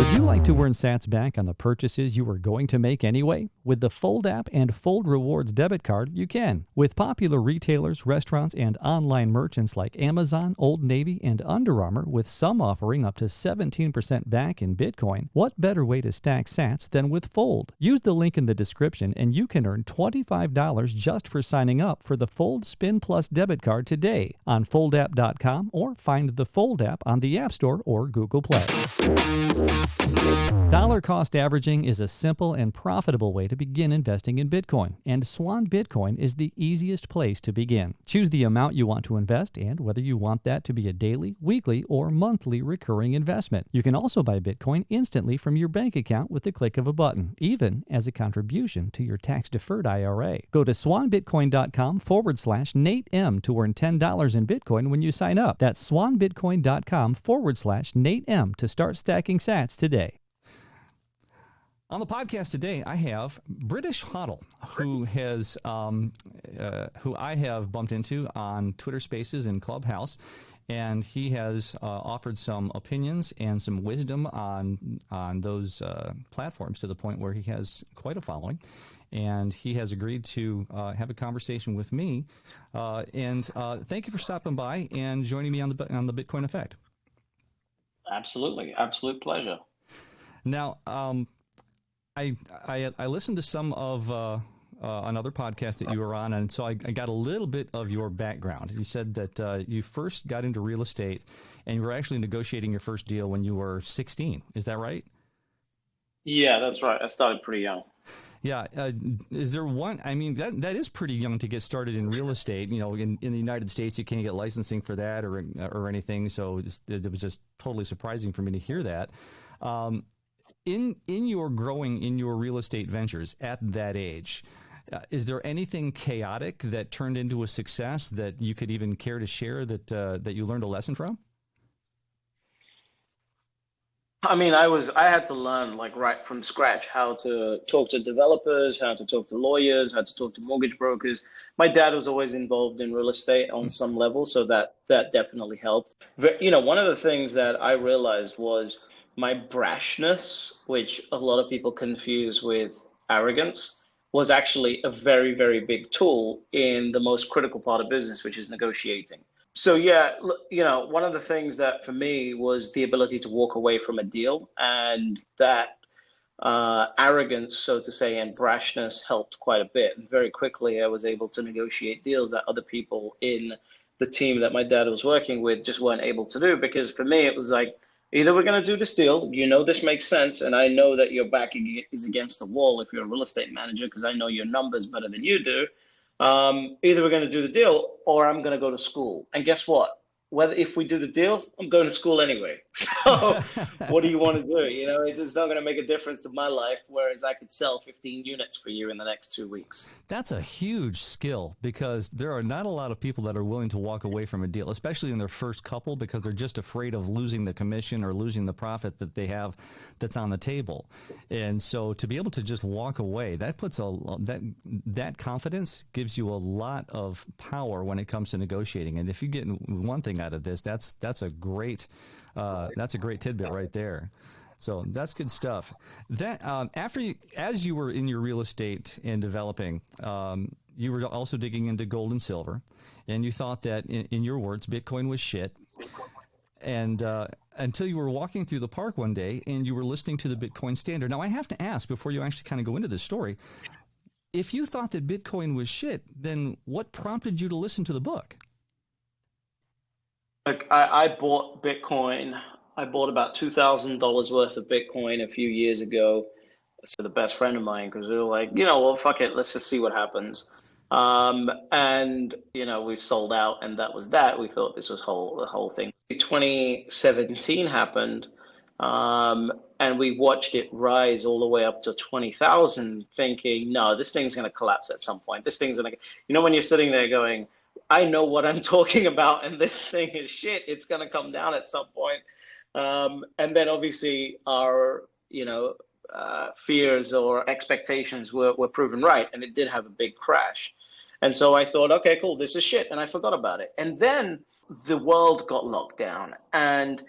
Would you like to earn sats back on the purchases you were going to make anyway? With the Fold app and Fold Rewards debit card, you can. With popular retailers, restaurants, and online merchants like Amazon, Old Navy, and Under Armour, with some offering up to 17% back in Bitcoin, what better way to stack sats than with Fold? Use the link in the description and you can earn $25 just for signing up for the Fold Spin Plus debit card today on foldapp.com or find the Fold app on the App Store or Google Play. Dollar cost averaging is a simple and profitable way to begin investing in Bitcoin, and Swan Bitcoin is the easiest place to begin. Choose the amount you want to invest and whether you want that to be a daily, weekly, or monthly recurring investment. You can also buy Bitcoin instantly from your bank account with the click of a button, even as a contribution to your tax-deferred IRA. Go to swanbitcoin.com/NateM to earn $10 in Bitcoin when you sign up. That's swanbitcoin.com/NateM to start stacking sats today. On the podcast today, I have BritishHodl, who I have bumped into on Twitter Spaces and Clubhouse, and he has offered some opinions and some wisdom on those platforms to the point where he has quite a following, and he has agreed to have a conversation with me. And thank you for stopping by and joining me on the Bitcoin Effect. Absolutely, absolute pleasure. Now, I listened to some of another podcast that you were on, and so I got a little bit of your background. You said that you first got into real estate, and you were actually negotiating your first deal when you were 16. Is that right? Yeah, that's right. I started pretty young. Yeah. Is there one? I mean, that is pretty young to get started in real estate. You know, in the United States, you can't get licensing for that or anything. So it was just totally surprising for me to hear that. In your growing in your real estate ventures at that age, is there anything chaotic that turned into a success that you could even care to share that you learned a lesson from? I mean, I had to learn like right from scratch how to talk to developers, how to talk to lawyers, how to talk to mortgage brokers. My dad was always involved in real estate on some level, so that definitely helped. But, you know, one of the things that I realized was my brashness, which a lot of people confuse with arrogance, was actually a very, very big tool in the most critical part of business, which is negotiating. So yeah, you know, one of the things that for me was the ability to walk away from a deal, and that arrogance, so to say, and brashness helped quite a bit. And very quickly, I was able to negotiate deals that other people in the team that my dad was working with just weren't able to do. Because for me, it was like, either we're going to do this deal, you know this makes sense, and I know that your back is against the wall if you're a real estate manager, because I know your numbers better than you do. Either we're going to do the deal or I'm going to go to school. And guess what? If we do the deal, I'm going to school anyway. So what do you want to do? You know, it's not going to make a difference to my life, whereas I could sell 15 units for you in the next 2 weeks. That's a huge skill, because there are not a lot of people that are willing to walk away from a deal, especially in their first couple, because they're just afraid of losing the commission or losing the profit that they have that's on the table. And so to be able to just walk away, that puts that confidence gives you a lot of power when it comes to negotiating. And if you get one thing out of this, that's a great tidbit right there. So that's good stuff. That as you were in your real estate and developing, you were also digging into gold and silver, and you thought that, in your words, Bitcoin was shit. And until you were walking through the park one day and you were listening to the Bitcoin Standard. Now, I have to ask, before you actually kind of go into this story, if you thought that Bitcoin was shit, then what prompted you to listen to the book? Like I bought Bitcoin. I bought about $2,000 worth of Bitcoin a few years ago. So the best friend of mine, because we were like, you know, well, fuck it, let's just see what happens. And you know, we sold out, and that was that. We thought this was the whole thing. 2017 happened, and we watched it rise all the way up to 20,000, thinking, no, this thing's going to collapse at some point. This thing's going to, you know, when you're sitting there going, I know what I'm talking about, and this thing is shit. It's going to come down at some point. And then obviously our, you know, fears or expectations were proven right, and it did have a big crash. And so I thought, okay, cool, this is shit, and I forgot about it. And then the world got locked down, and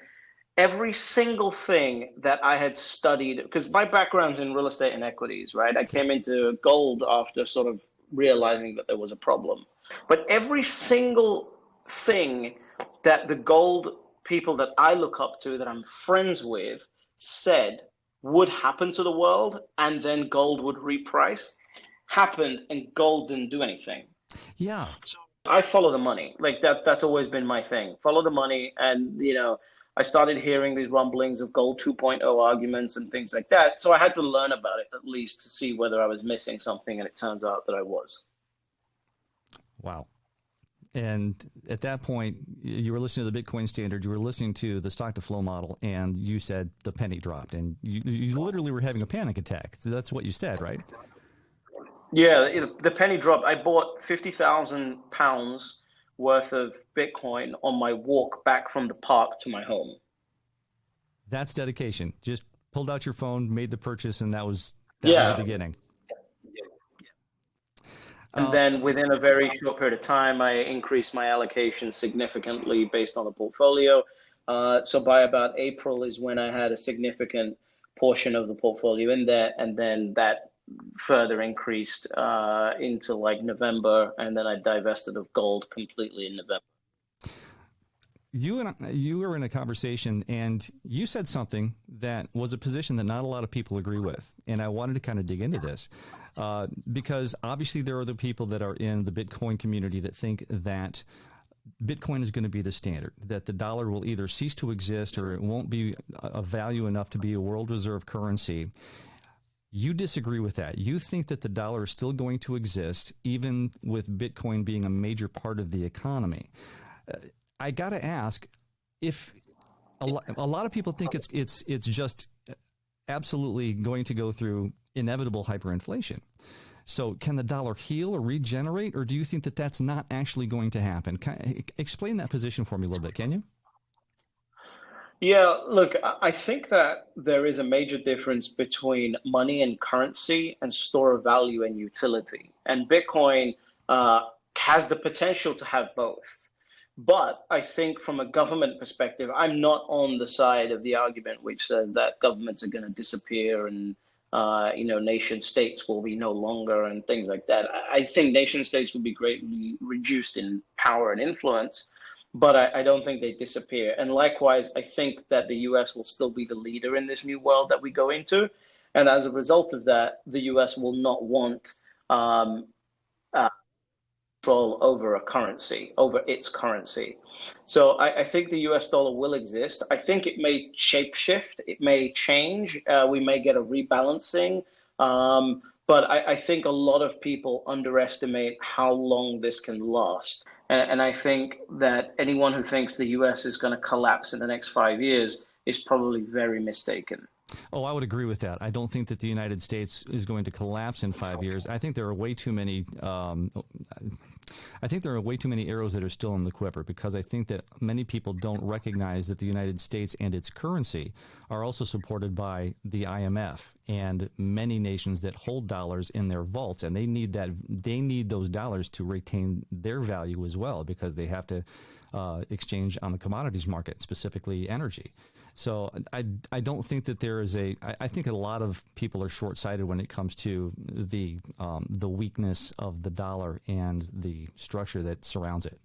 every single thing that I had studied, because my background's in real estate and equities, right? I came into gold after sort of realizing that there was a problem. But every single thing that the gold people that I look up to, that I'm friends with, said would happen to the world, and then gold would reprice, happened, and gold didn't do anything. Yeah. So I follow the money. Like that's always been my thing. Follow the money. And, I started hearing these rumblings of gold 2.0 arguments and things like that. So I had to learn about it at least to see whether I was missing something. And it turns out that I was. Wow. And at that point, you were listening to the Bitcoin standard, you were listening to the stock to flow model, and you said the penny dropped, and you literally were having a panic attack. That's what you said, right? Yeah, the penny dropped. I bought 50,000 pounds worth of Bitcoin on my walk back from the park to my home. That's dedication. Just pulled out your phone, made the purchase, and that was the beginning. And then within a very short period of time, I increased my allocation significantly based on the portfolio. So by about April is when I had a significant portion of the portfolio in there. And then that further increased into like November. And then I divested of gold completely in November. You were in a conversation, and you said something that was a position that not a lot of people agree with. And I wanted to kind of dig into this because obviously there are the people that are in the Bitcoin community that think that Bitcoin is going to be the standard, that the dollar will either cease to exist or it won't be a value enough to be a world reserve currency. You disagree with that. You think that the dollar is still going to exist, even with Bitcoin being a major part of the economy. I got to ask, if a lot of people think it's just absolutely going to go through inevitable hyperinflation. So can the dollar heal or regenerate, or do you think that that's not actually going to happen? Explain that position for me a little bit, can you? Yeah, look, I think that there is a major difference between money and currency and store of value and utility. And Bitcoin has the potential to have both. But I think from a government perspective, I'm not on the side of the argument which says that governments are going to disappear and nation states will be no longer and things like that. I think nation states will be greatly reduced in power and influence, but I don't think they disappear. And likewise, I think that the US will still be the leader in this new world that we go into. And as a result of that, the US will not want control over a currency, over its currency. So I think the US dollar will exist. I think it may shapeshift, it may change, we may get a rebalancing. But I think a lot of people underestimate how long this can last. And I think that anyone who thinks the US is going to collapse in the next 5 years is probably very mistaken. Oh, I would agree with that. I don't think that the United States is going to collapse in 5 years. I think there are way too many. I think there are way too many arrows that are still in the quiver, because I think that many people don't recognize that the United States and its currency are also supported by the IMF and many nations that hold dollars in their vaults, and they need those dollars to retain their value as well, because they have to exchange on the commodities market, specifically energy. So I don't think that there is I think a lot of people are short-sighted when it comes to the weakness of the dollar and the structure that surrounds it.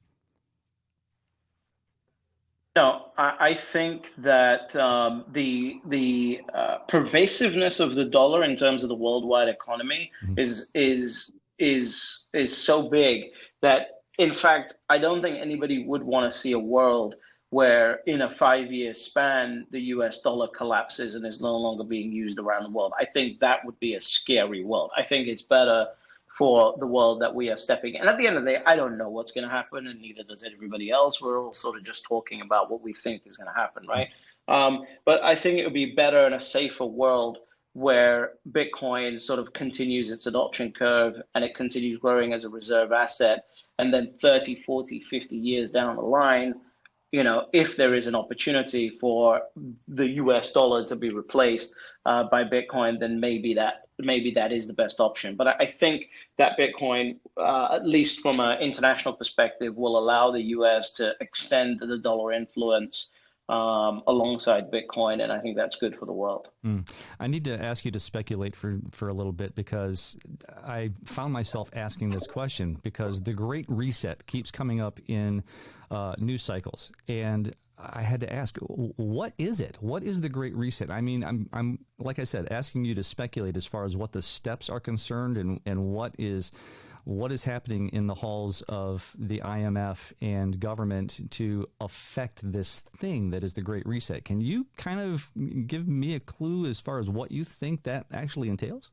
No, I think that the pervasiveness of the dollar in terms of the worldwide economy is so big that, in fact, I don't think anybody would want to see a world where in a 5-year span, the US dollar collapses and is no longer being used around the world. I think that would be a scary world. I think it's better for the world that we are stepping in. And at the end of the day, I don't know what's going to happen, and neither does everybody else. We're all sort of just talking about what we think is going to happen, right? But I think it would be better and a safer world where Bitcoin sort of continues its adoption curve and it continues growing as a reserve asset. And then 30, 40, 50 years down the line, if there is an opportunity for the US dollar to be replaced by Bitcoin, then maybe that is the best option. But I think that Bitcoin, at least from an international perspective, will allow the US to extend the dollar influence alongside Bitcoin, and I think that's good for the world. I need to ask you to speculate for a little bit, because I found myself asking this question because the Great Reset keeps coming up in news cycles, and I had to ask, what is it? What is the Great Reset? I mean, I'm like I said, asking you to speculate as far as what the steps are concerned, and what is happening in the halls of the IMF and government to affect this thing that is the Great Reset. Can you kind of give me a clue as far as what you think that actually entails?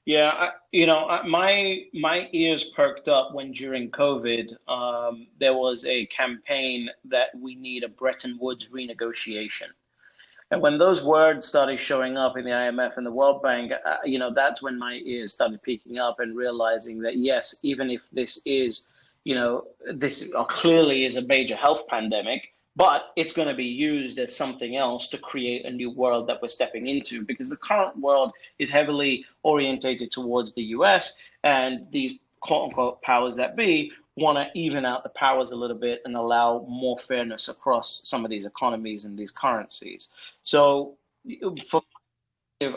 Yeah, my ears perked up when during COVID, there was a campaign that we need a Bretton Woods renegotiation. And when those words started showing up in the IMF and the World Bank, that's when my ears started peaking up and realizing that, yes, even if this is, this clearly is a major health pandemic, but it's going to be used as something else to create a new world that we're stepping into, because the current world is heavily orientated towards the US, and these quote unquote powers that be want to even out the powers a little bit and allow more fairness across some of these economies and these currencies. So for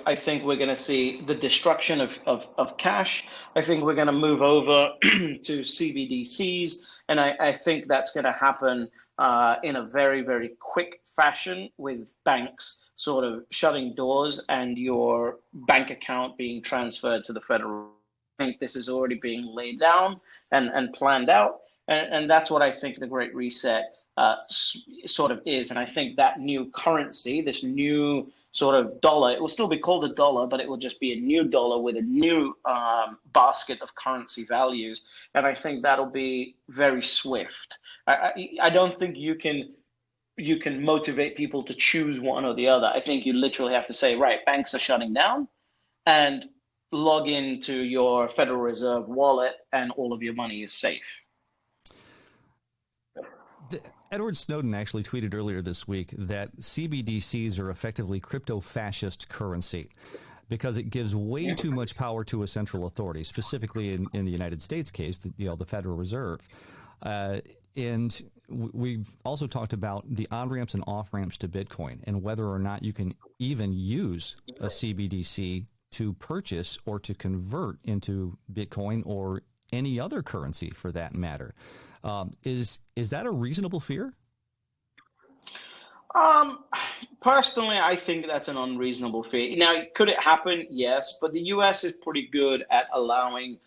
I think we're going to see the destruction of cash. I think we're going to move over to CBDCs. And I think that's going to happen in a very, very quick fashion, with banks sort of shutting doors and your bank account being transferred to the federal. I think this is already being laid down and planned out. And that's what I think the Great Reset sort of is. And I think that new currency, this new sort of dollar, it will still be called a dollar, but it will just be a new dollar with a new basket of currency values. And I think that'll be very swift. I don't think you can motivate people to choose one or the other. I think you literally have to say, right, banks are shutting down, and log into your Federal Reserve wallet and all of your money is safe. Edward Snowden actually tweeted earlier this week that CBDCs are effectively crypto-fascist currency because it gives way too much power to a central authority, specifically in the United States case, the Federal Reserve. And we've also talked about the on-ramps and off-ramps to Bitcoin, and whether or not you can even use a CBDC to purchase or to convert into Bitcoin or any other currency for that matter. Is that a reasonable fear? Personally, I think that's an unreasonable fear. Now, could it happen? Yes, but the US is pretty good at allowing,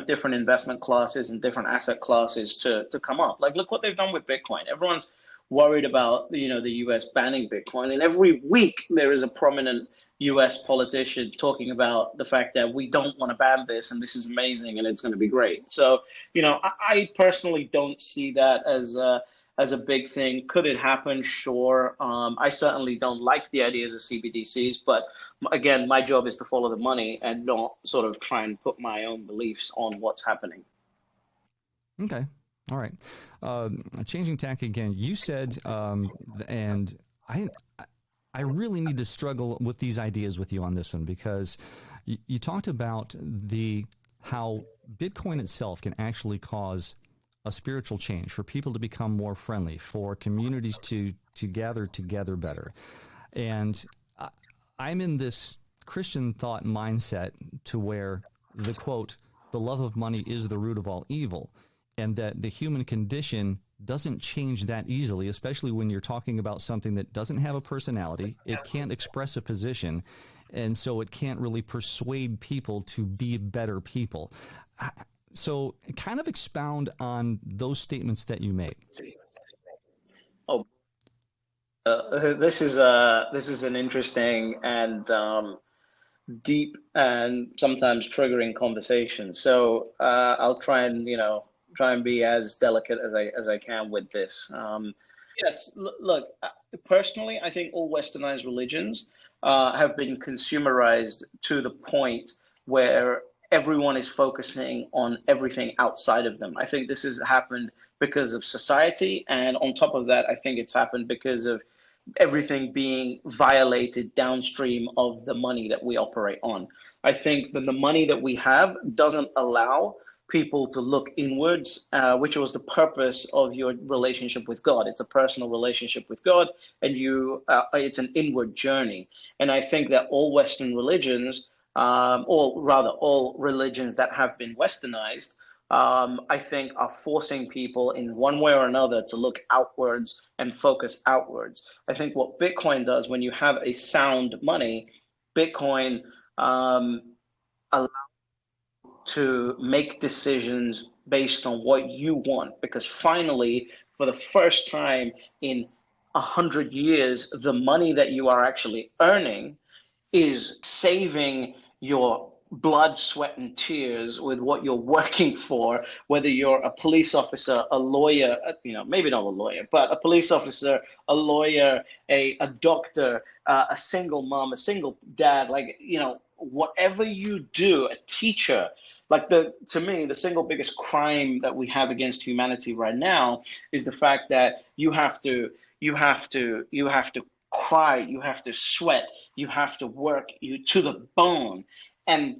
different investment classes and different asset classes to come up. Like, look what they've done with Bitcoin. Everyone's worried about, the US banning Bitcoin. And every week there is a prominent US politician talking about the fact that we don't want to ban this and this is amazing and it's going to be great. So, I personally don't see that as a big thing. Could it happen? Sure. I certainly don't like the ideas of CBDCs, but again, my job is to follow the money and not sort of try and put my own beliefs on what's happening. Okay. All right. Changing tack again. You said, and I really need to struggle with these ideas with you on this one, because you talked about how Bitcoin itself can actually cause a spiritual change, for people to become more friendly, for communities to gather together better. And I'm in this Christian thought mindset to where the quote, the love of money is the root of all evil, and that the human condition doesn't change that easily, especially when you're talking about something that doesn't have a personality, it can't express a position, and so it can't really persuade people to be better people. So kind of expound on those statements that you made. Oh, this is an interesting and deep and sometimes triggering conversation. So I'll try and be as delicate as I can with this. Yes, look, personally, I think all westernized religions have been consumerized to the point where everyone is focusing on everything outside of them. I think this has happened because of society, and on top of that, I think it's happened because of everything being violated downstream of the money that we operate on. I think that the money that we have doesn't allow people to look inwards, which was the purpose of your relationship with God. It's a personal relationship with God, and it's an inward journey. And I think that all Western religions, or rather all religions that have been westernized, I think are forcing people in one way or another to look outwards and focus outwards. I think what Bitcoin does, when you have a sound money, Bitcoin allows to make decisions based on what you want, because finally, for the first time in 100 years, the money that you are actually earning is saving your blood, sweat, and tears with what you're working for, whether you're a police officer, a lawyer, maybe not a lawyer, but a police officer, a lawyer, a doctor, a single mom, a single dad, whatever you do, a teacher. To me, the single biggest crime that we have against humanity right now is the fact that you have to cry, you have to sweat, you have to work you to the bone, and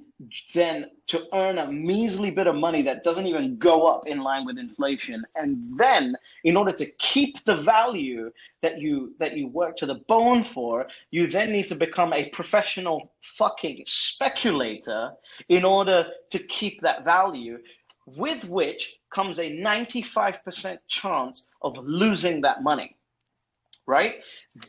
then to earn a measly bit of money that doesn't even go up in line with inflation. And then in order to keep the value that you work to the bone for, you then need to become a professional fucking speculator in order to keep that value, with which comes a 95% chance of losing that money. Right?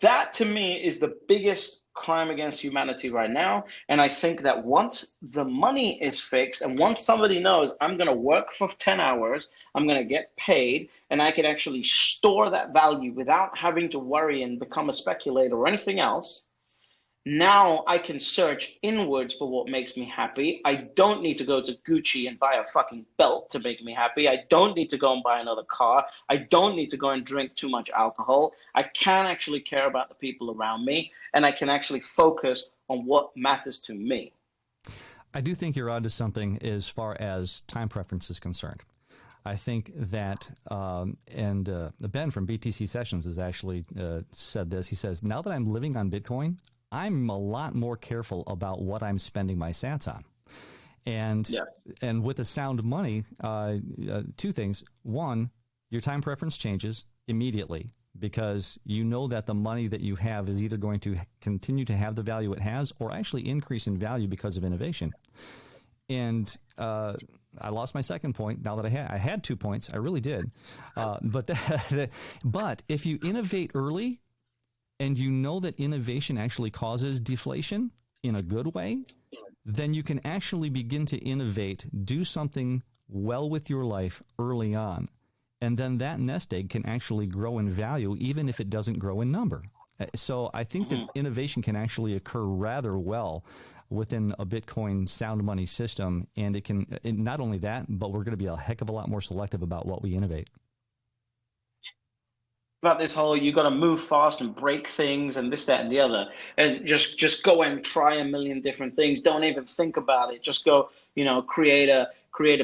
That to me is the biggest crime against humanity right now. And I think that once the money is fixed, and once somebody knows I'm going to work for 10 hours, I'm going to get paid, and I can actually store that value without having to worry and become a speculator or anything else, now I can search inwards for what makes me happy. I don't need to go to Gucci and buy a fucking belt to make me happy. I don't need to go and buy another car. I don't need to go and drink too much alcohol. I can actually care about the people around me, and I can actually focus on what matters to me. I do think you're onto something as far as time preference is concerned. I think that, Ben from BTC Sessions has actually said this. He says, now that I'm living on Bitcoin, I'm a lot more careful about what I'm spending my sats on. And with a sound money, two things. One, your time preference changes immediately, because you know that the money that you have is either going to continue to have the value it has or actually increase in value because of innovation. And I lost my second point now that I had 2 points. I really did. But if you innovate early, and you know that innovation actually causes deflation in a good way, then you can actually begin to innovate, do something well with your life early on. And then that nest egg can actually grow in value, even if it doesn't grow in number. So I think that innovation can actually occur rather well within a Bitcoin sound money system. And it can, not only that, but we're going to be a heck of a lot more selective about what we innovate. About this whole, you got to move fast and break things and this, that, and the other, and just go and try a million different things. Don't even think about it. Just go, create a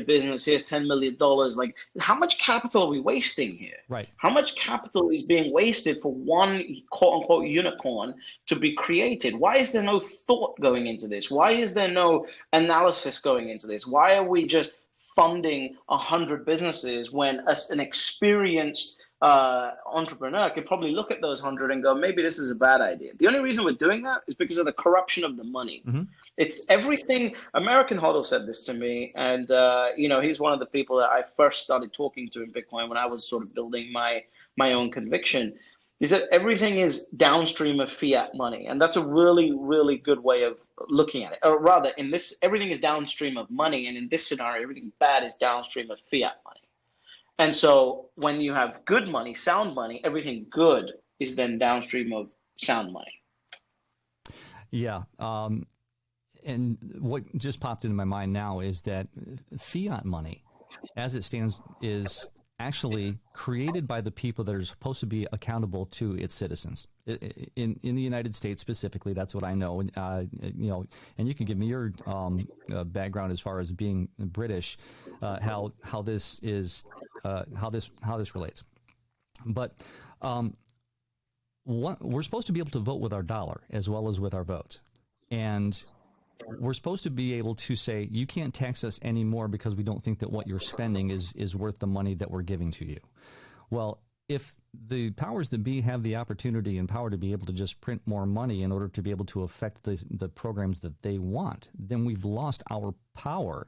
business. Here's $10 million. Like, how much capital are we wasting here? Right. How much capital is being wasted for one quote unquote unicorn to be created? Why is there no thought going into this? Why is there no analysis going into this? Why are we just funding 100 businesses when an experienced entrepreneur could probably look at those 100 and go, maybe this is a bad idea? The only reason we're doing that is because of the corruption of the money. Mm-hmm. It's everything. American HODL said this to me, and he's one of the people that I first started talking to in Bitcoin when I was sort of building my own conviction. He said everything is downstream of fiat money, and that's a really, really good way of looking at it. Or rather, everything is downstream of money, and in this scenario, everything bad is downstream of fiat money. And so when you have good money, sound money, everything good is then downstream of sound money. Yeah. And what just popped into my mind now is that fiat money, as it stands, is actually created by the people that are supposed to be accountable to its citizens. In the United States specifically, that's what I know. And you can give me your background as far as being British, how this relates. But we're supposed to be able to vote with our dollar as well as with our votes. And we're supposed to be able to say, you can't tax us anymore because we don't think that what you're spending is worth the money that we're giving to you. Well, if the powers that be have the opportunity and power to be able to just print more money in order to be able to affect the programs that they want, then we've lost our power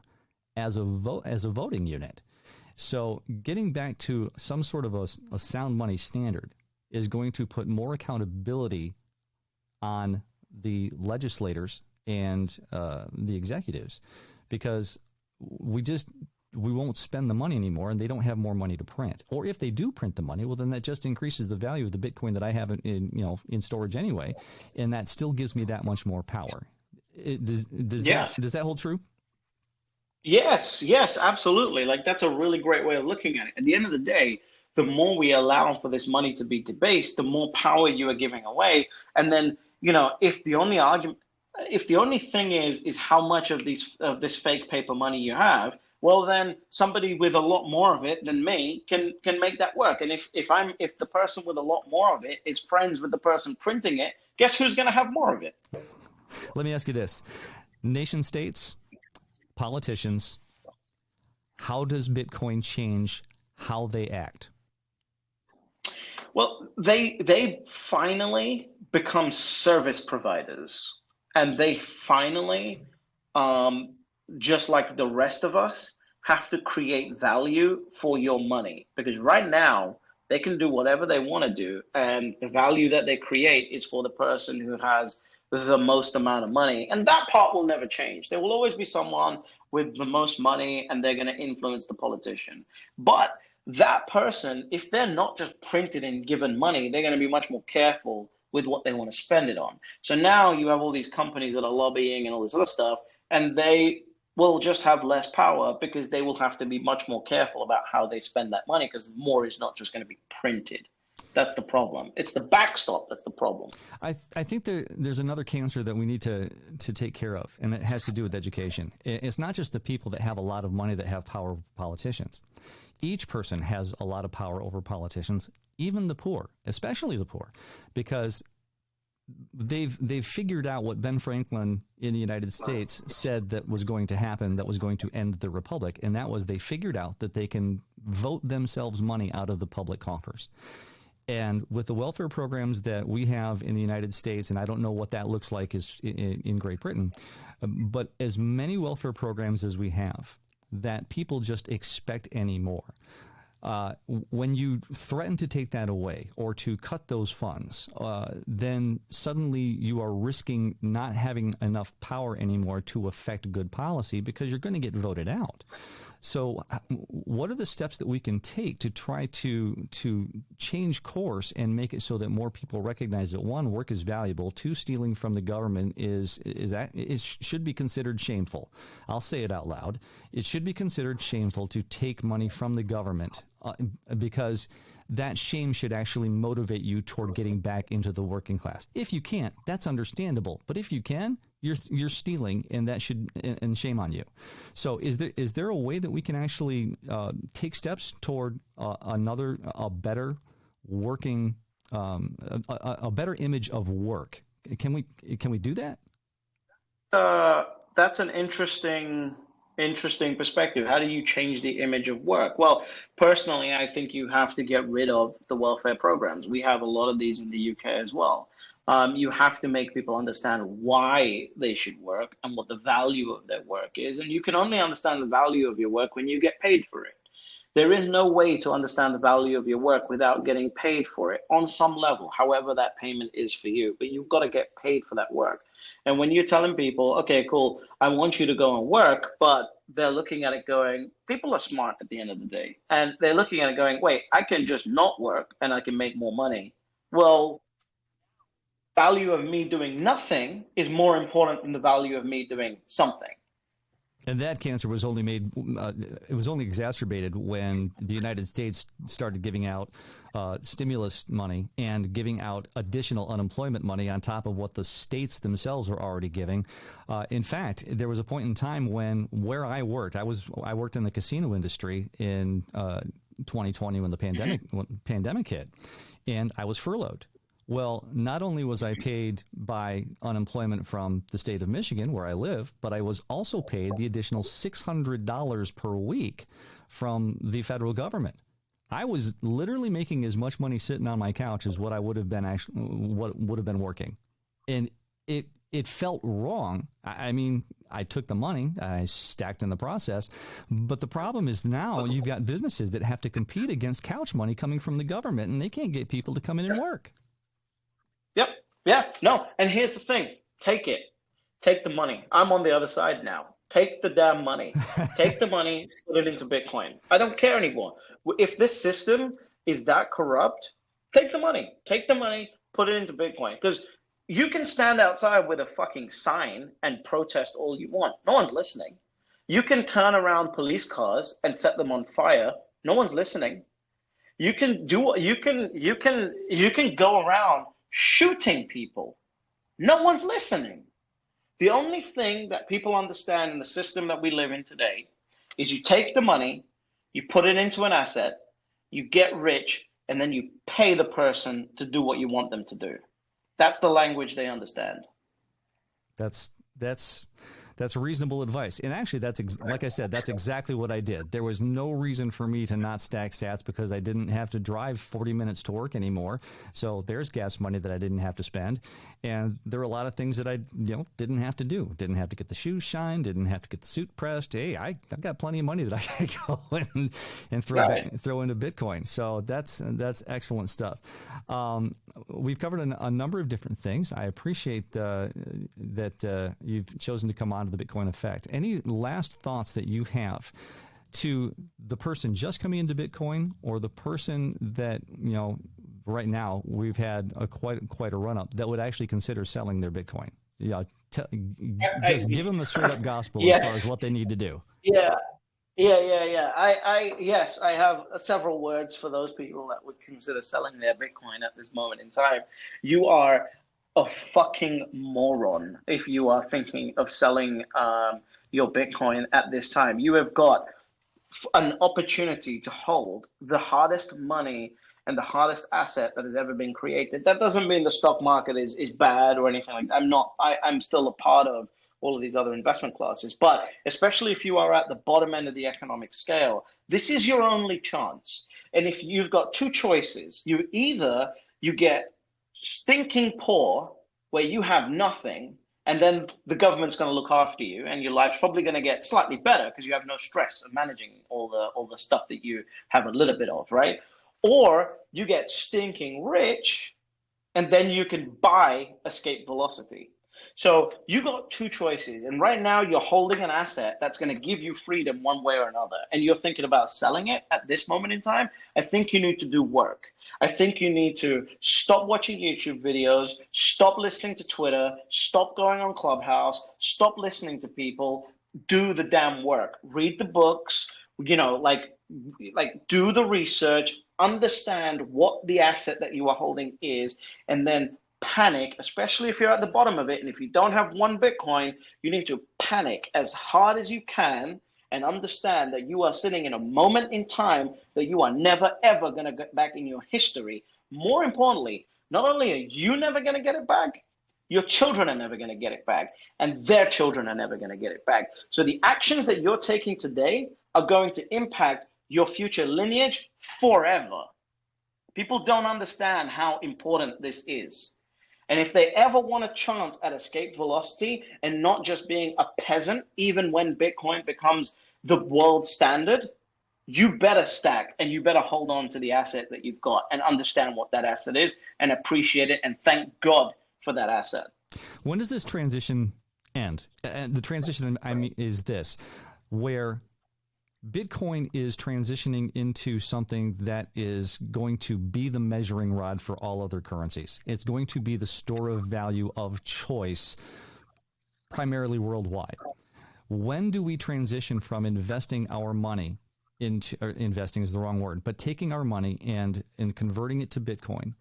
as a voting unit. So getting back to some sort of a sound money standard is going to put more accountability on the legislators and the executives, because we won't spend the money anymore, and they don't have more money to print. Or if they do print the money, well, then that just increases the value of the Bitcoin that I have in storage anyway, and that still gives me that much more power. Does that hold true? Yes, absolutely. Like, that's a really great way of looking at it. At the end of the day, the more we allow for this money to be debased, the more power you are giving away. And then, if the only thing is how much of this fake paper money you have, well, then somebody with a lot more of it than me can make that work. And if the person with a lot more of it is friends with the person printing it, guess who's going to have more of it? Let me ask you this: nation states, politicians, how does Bitcoin change how they act? Well, they finally become service providers, and they finally, just like the rest of us, have to create value for your money. Because right now, they can do whatever they want to do, and the value that they create is for the person who has the most amount of money. And that part will never change. There will always be someone with the most money, and they're going to influence the politician. But that person, if they're not just printed and given money, they're going to be much more careful with what they want to spend it on. So now you have all these companies that are lobbying and all this other stuff, and they will just have less power because they will have to be much more careful about how they spend that money, because more is not just going to be printed. That's the problem. It's the backstop that's the problem. I think there's another cancer that we need to take care of, and it has to do with education. It's not just the people that have a lot of money that have power over politicians. Each person has a lot of power over politicians, even the poor, especially the poor, because they've figured out what Ben Franklin in the United States said that was going to happen, that was going to end the republic, and that was they figured out that they can vote themselves money out of the public coffers. And with the welfare programs that we have in the United States, and I don't know what that looks like in Great Britain, but as many welfare programs as we have, that people just expect anymore. When you threaten to take that away or to cut those funds, then suddenly you are risking not having enough power anymore to affect good policy, because you're going to get voted out. So what are the steps that we can take to try to change course and make it so that more people recognize that, one, work is valuable, two, stealing from the government should be considered shameful. I'll say it out loud. It should be considered shameful to take money from the government, because that shame should actually motivate you toward getting back into the working class. If you can't, that's understandable. But if you can, you're stealing, and that should, and shame on you. So is there a way that we can actually take steps toward a better working, a better image of work? Can we do that? That's an interesting perspective. How do you change the image of work? Well, personally, I think you have to get rid of the welfare programs. We have a lot of these in the UK as well. You have to make people understand why they should work and what the value of their work is. And you can only understand the value of your work when you get paid for it. There is no way to understand the value of your work without getting paid for it on some level, however that payment is for you. But you've got to get paid for that work. And when you're telling people, okay, cool, I want you to go and work, but they're looking at it going, people are smart at the end of the day. And they're looking at it going, wait, I can just not work and I can make more money. Well, value of me doing nothing is more important than the value of me doing something. And that cancer was only it was only exacerbated when the United States started giving out stimulus money and giving out additional unemployment money on top of what the states themselves were already giving. In fact, there was a point in time when where I worked, I worked in the casino industry in 2020 when the pandemic hit, and I was furloughed. Well, not only was I paid by unemployment from the state of Michigan, where I live, but I was also paid the additional $600 per week from the federal government. I was literally making as much money sitting on my couch as what I would have been working, and it felt wrong. I mean, I took the money, I stacked in the process, but the problem is now you've got businesses that have to compete against couch money coming from the government, and they can't get people to come in and work. Yep. Yeah. No. And here's the thing. Take it. Take the money. I'm on the other side now. Take the damn money. Take the money, put it into Bitcoin. I don't care anymore. If this system is that corrupt, take the money. Take the money, put it into Bitcoin. Because you can stand outside with a fucking sign and protest all you want. No one's listening. You can turn around police cars and set them on fire. No one's listening. You can go around shooting people. No one's listening. The only thing that people understand in the system that we live in today is you take the money, you put it into an asset, you get rich, and then you pay the person to do what you want them to do. That's the language they understand. That's reasonable advice. And actually, like I said, that's exactly what I did. There was no reason for me to not stack sats because I didn't have to drive 40 minutes to work anymore. So there's gas money that I didn't have to spend. And there were a lot of things that I didn't have to do. Didn't have to get the shoes shined, didn't have to get the suit pressed. Hey, I've got plenty of money that I can go and throw into Bitcoin. So that's excellent stuff. We've covered a number of different things. I appreciate that you've chosen to come on to the Bitcoin Effect. Any last thoughts that you have to the person just coming into Bitcoin, or the person that, right now we've had quite a run up that would actually consider selling their Bitcoin? Just give them the straight up gospel as far as what they need to do. Yeah. Yes, I have several words for those people that would consider selling their Bitcoin at this moment in time. You are a fucking moron if you are thinking of selling your Bitcoin at this time. You have got an opportunity to hold the hardest money and the hardest asset that has ever been created. That doesn't mean the stock market is bad or anything like that. I'm still a part of all of these other investment classes, but especially if you are at the bottom end of the economic scale, this is your only chance. And if you've got two choices, you get stinking poor, where you have nothing, and then the government's going to look after you, and your life's probably going to get slightly better because you have no stress of managing all the stuff that you have a little bit of, right? Or you get stinking rich, and then you can buy escape velocity. So you got two choices, and right now you're holding an asset that's going to give you freedom one way or another, and you're thinking about selling it at this moment in time. I think you need to do work. I think you need to stop watching YouTube videos, stop listening to Twitter, stop going on Clubhouse, stop listening to people, do the damn work, read the books, do the research, understand what the asset that you are holding is, and then panic, especially if you're at the bottom of it. And if you don't have one Bitcoin, you need to panic as hard as you can and understand that you are sitting in a moment in time that you are never, ever going to get back in your history. More importantly, not only are you never going to get it back, your children are never going to get it back, and their children are never going to get it back. So the actions that you're taking today are going to impact your future lineage forever. People don't understand how important this is. And if they ever want a chance at escape velocity and not just being a peasant, even when Bitcoin becomes the world standard, you better stack and you better hold on to the asset that you've got and understand what that asset is and appreciate it and thank God for that asset. When does this transition end? And the transition is this, where Bitcoin is transitioning into something that is going to be the measuring rod for all other currencies. It's going to be the store of value of choice, primarily worldwide. When do we transition from investing our money into, or investing is the wrong word, but taking our money and converting it to Bitcoin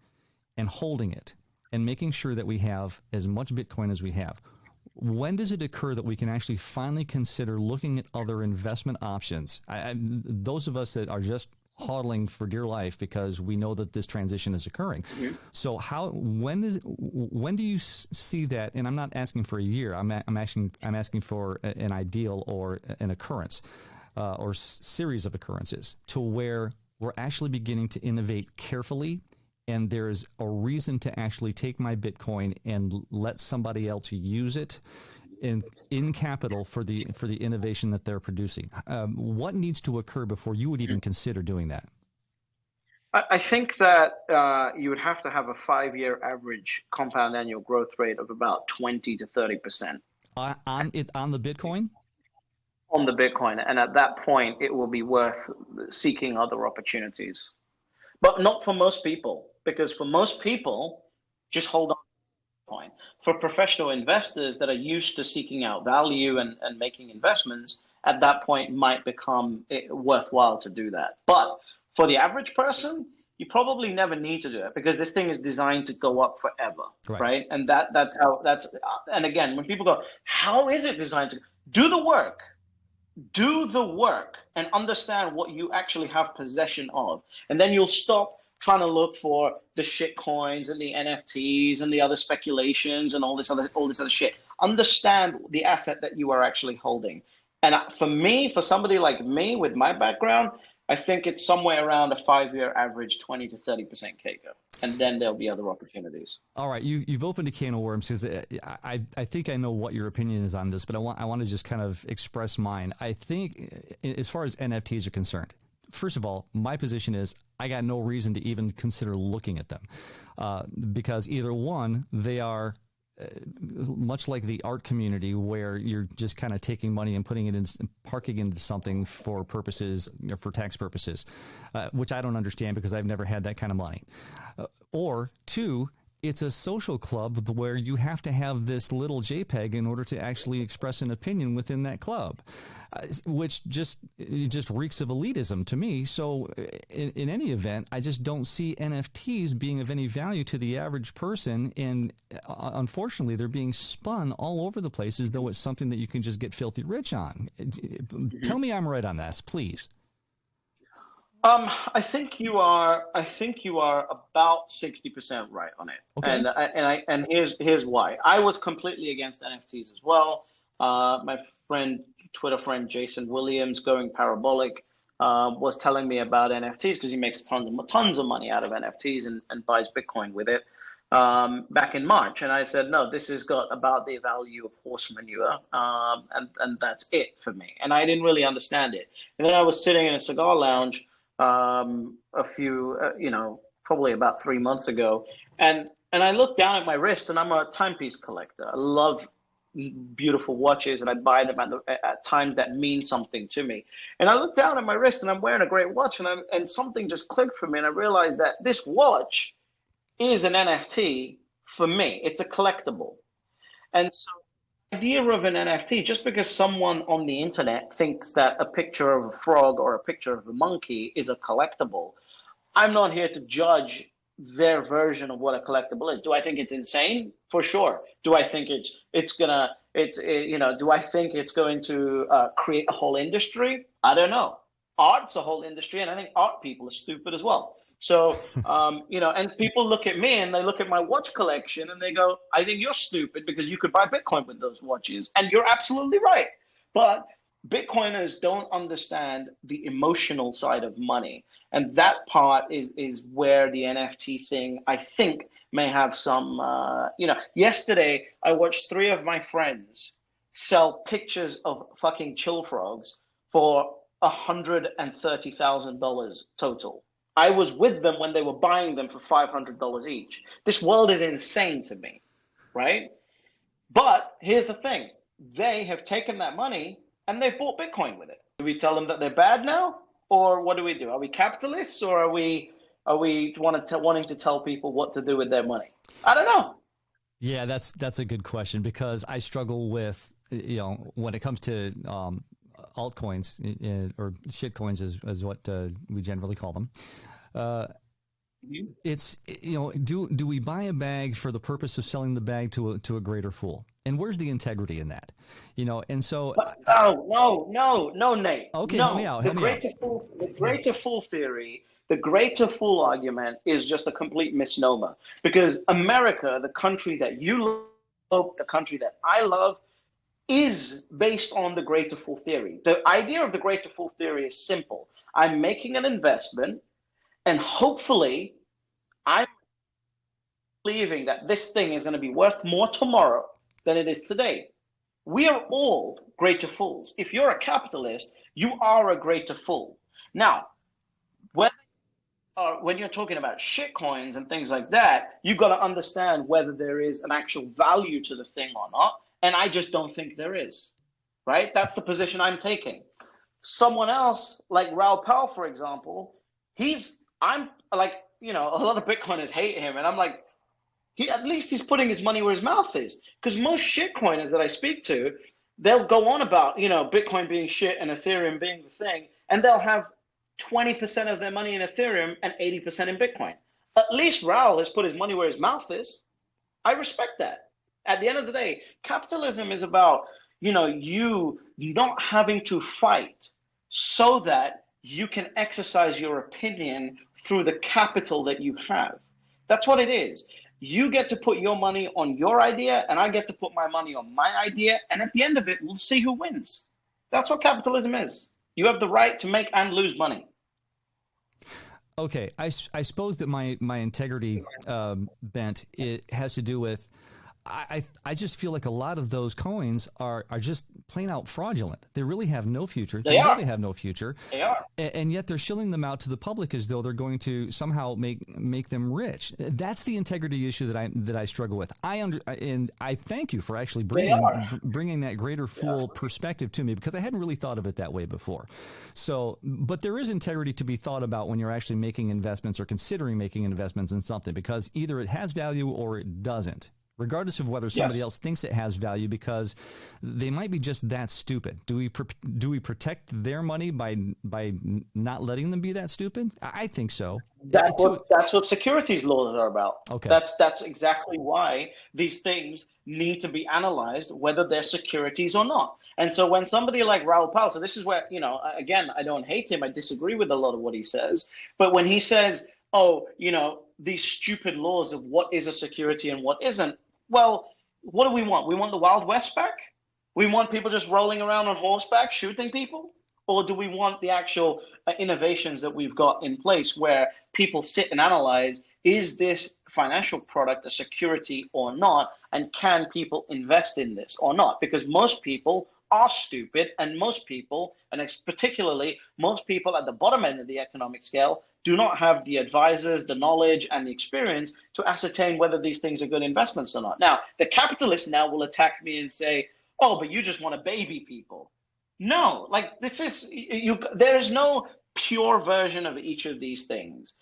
and holding it and making sure that we have as much Bitcoin as we have? When does it occur that we can actually finally consider looking at other investment options? Those of us that are just hodling for dear life because we know that this transition is occurring. So when do you see that? And I'm not asking for a year. I'm asking for an ideal or an occurrence or series of occurrences to where we're actually beginning to innovate carefully, and there's a reason to actually take my Bitcoin and let somebody else use it in capital for the innovation that they're producing. What needs to occur before you would even consider doing that? I think that you would have to have a 5-year average compound annual growth rate of about 20 to 30% on the Bitcoin. On the Bitcoin, and at that point, it will be worth seeking other opportunities. But not for most people, because for most people, just hold on. Point. For professional investors that are used to seeking out value and making investments, at that point might become worthwhile to do that. But for the average person, you probably never need to do it because this thing is designed to go up forever, right? And that's and again, when people go, how is it designed to do the work? Do the work and understand what you actually have possession of, and then you'll stop trying to look for the shit coins and the NFTs and the other speculations and all this other shit. Understand the asset that you are actually holding. And for somebody like me with my background, I think it's somewhere around a 5-year average, 20 to 30% CAGR, and then there'll be other opportunities. All right, you've opened a can of worms because I think I know what your opinion is on this, but I want to just kind of express mine. I think as far as NFTs are concerned, first of all, my position is I got no reason to even consider looking at them because either one, they are much like the art community where you're just kind of taking money and putting it in, parking into something for purposes, for tax purposes, which I don't understand because I've never had that kind of money. Or two, it's a social club where you have to have this little JPEG in order to actually express an opinion within that club, which just reeks of elitism to me. So in any event, I just don't see NFTs being of any value to the average person. And unfortunately, they're being spun all over the place as though it's something that you can just get filthy rich on. Tell me I'm right on that, please. I think you are about 60% right on it. Okay. And here's why. I was completely against NFTs as well. My Twitter friend Jason Williams, going parabolic, was telling me about NFTs because he makes tons of money out of NFTs and buys Bitcoin with it. Back in March, and I said, no, this has got about the value of horse manure, and that's it for me. And I didn't really understand it. And then I was sitting in a cigar lounge probably about 3 months ago, and I looked down at my wrist, and I'm a timepiece collector. I love beautiful watches, and I buy them at times that mean something to me. And I looked down at my wrist, and I'm wearing a great watch, and something just clicked for me, and I realized that this watch is an NFT for me. It's a collectible, and so idea of an NFT, just because someone on the internet thinks that a picture of a frog or a picture of a monkey is a collectible, I'm not here to judge their version of what a collectible is. Do I think it's insane? For sure. Do I think do I think it's going to create a whole industry? I don't know. Art's a whole industry, and I think art people are stupid as well. So, and people look at me and they look at my watch collection and they go, I think you're stupid because you could buy Bitcoin with those watches. And you're absolutely right. But Bitcoiners don't understand the emotional side of money. And that part is where the NFT thing, I think, may have some, yesterday I watched 3 of my friends sell pictures of fucking chill frogs for $130,000 total. I was with them when they were buying them for $500 each. This world is insane to me, right? But here's the thing. They have taken that money and they've bought Bitcoin with it. Do we tell them that they're bad now? Or what do we do? Are we capitalists, or are we wanting to tell people what to do with their money? I don't know. Yeah, that's a good question, because I struggle with, when it comes to altcoins or shitcoins is what we generally call them. It's do we buy a bag for the purpose of selling the bag to a greater fool? And where's the integrity in that? And so. No, Nate. Okay, no. help me out. The greater fool theory, the greater fool argument is just a complete misnomer. Because America, the country that you love, the country that I love, is based on the greater fool theory. The idea of the greater fool theory is simple. I'm making an investment, and hopefully I'm believing that this thing is going to be worth more tomorrow than it is today. We are all greater fools. If you're a capitalist, you are a greater fool. Now, when you're talking about shitcoins and things like that, you've got to understand whether there is an actual value to the thing or not. And I just don't think there is, right? That's the position I'm taking. Someone else, like Raoul Pal, for example, I'm like, a lot of Bitcoiners hate him. And I'm like, at least he's putting his money where his mouth is. Because most shitcoiners that I speak to, they'll go on about, Bitcoin being shit and Ethereum being the thing. And they'll have 20% of their money in Ethereum and 80% in Bitcoin. At least Raoul has put his money where his mouth is. I respect that. At the end of the day, capitalism is about, you not having to fight so that you can exercise your opinion through the capital that you have. That's what it is. You get to put your money on your idea, and I get to put my money on my idea. And at the end of it, we'll see who wins. That's what capitalism is. You have the right to make and lose money. Okay, I suppose that my integrity bent, it has to do with, I just feel like a lot of those coins are just plain out fraudulent. They really have no future. They know they have no future. They are. And yet they're shilling them out to the public as though they're going to somehow make them rich. That's the integrity issue that I struggle with. And I thank you for actually bringing that greater fool perspective to me, because I hadn't really thought of it that way before. So, but there is integrity to be thought about when you're actually making investments or considering making investments in something, because either it has value or it doesn't, regardless of whether somebody else thinks it has value, because they might be just that stupid. Do we protect their money by not letting them be that stupid? I think so. That's what securities laws are about. Okay. That's exactly why these things need to be analyzed, whether they're securities or not. And so when somebody like Raoul Pal, so this is where, again, I don't hate him. I disagree with a lot of what he says. But when he says, these stupid laws of what is a security and what isn't, well, what do we want? We want the Wild West back? We want people just rolling around on horseback shooting people? Or do we want the actual innovations that we've got in place where people sit and analyze, is this financial product a security or not? And can people invest in this or not? Because most people are stupid, and most people, and particularly most people at the bottom end of the economic scale, do not have the advisors, the knowledge, and the experience to ascertain whether these things are good investments or not. Now, the capitalists now will attack me and say, oh, but you just want to baby people. No, there is no pure version of each of these things.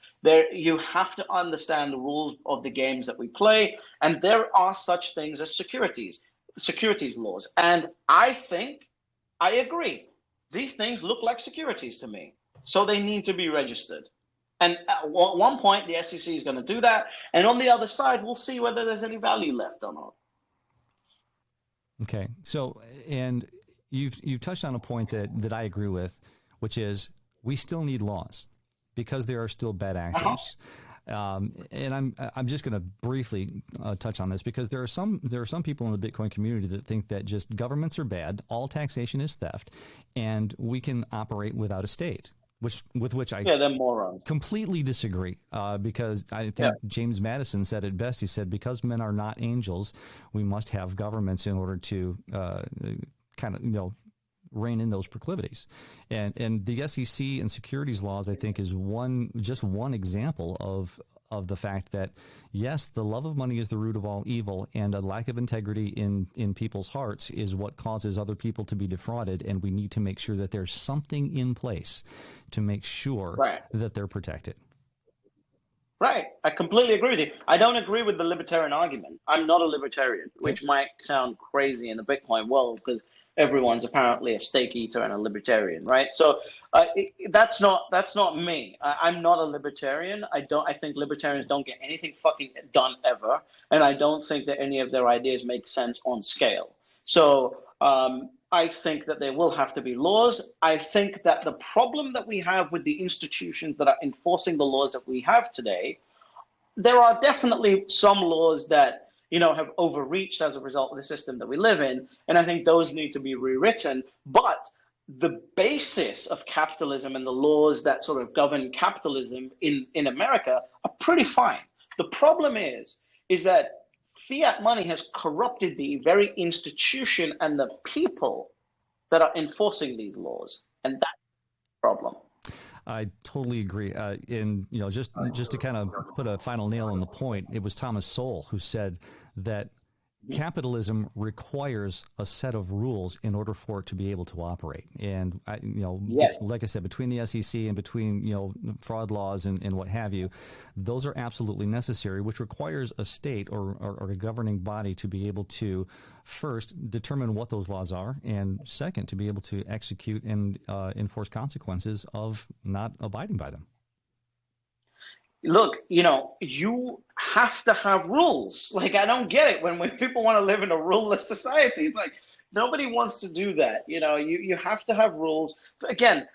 You have to understand the rules of the games that we play, and there are such things as securities laws. And I agree, these things look like securities to me, so they need to be registered. And at one point, the SEC is going to do that. And on the other side, we'll see whether there's any value left or not. Okay. So, and you've touched on a point that I agree with, which is we still need laws because there are still bad actors. And I'm just going to briefly touch on this, because there are some people in the Bitcoin community that think that just governments are bad, all taxation is theft, and we can operate without a state. With which I they're morons. Completely disagree, because I think James Madison said it best. He said, because men are not angels, we must have governments in order to rein in those proclivities. And the SEC and securities laws, I think, is just one example of the fact that, yes, the love of money is the root of all evil, and a lack of integrity in people's hearts is what causes other people to be defrauded, and we need to make sure that there's something in place to make sure that they're protected. Right. I completely agree with you. I don't agree with the libertarian argument. I'm not a libertarian, which might sound crazy in the Bitcoin world, because everyone's apparently a steak eater and a libertarian, right? So that's not me. I'm not a libertarian. I think libertarians don't get anything fucking done ever, and I don't think that any of their ideas make sense on scale. So I think that there will have to be laws. I think that the problem that we have with the institutions that are enforcing the laws that we have today, there are definitely some laws that have overreached as a result of the system that we live in, and I think those need to be rewritten. But the basis of capitalism and the laws that sort of govern capitalism in America are pretty fine. The problem is that fiat money has corrupted the very institution and the people that are enforcing these laws, and that's the problem. I totally agree. And just to kind of put a final nail on the point, it was Thomas Sowell who said that capitalism requires a set of rules in order for it to be able to operate. And Yes. like I said, between the SEC and between fraud laws and what have you, those are absolutely necessary, which requires a state or a governing body to be able to first determine what those laws are, and second, to be able to execute and enforce consequences of not abiding by them. Look, you have to have rules. Like, I don't get it when people want to live in a ruleless society. It's like nobody wants to do that. You have to have rules. Again,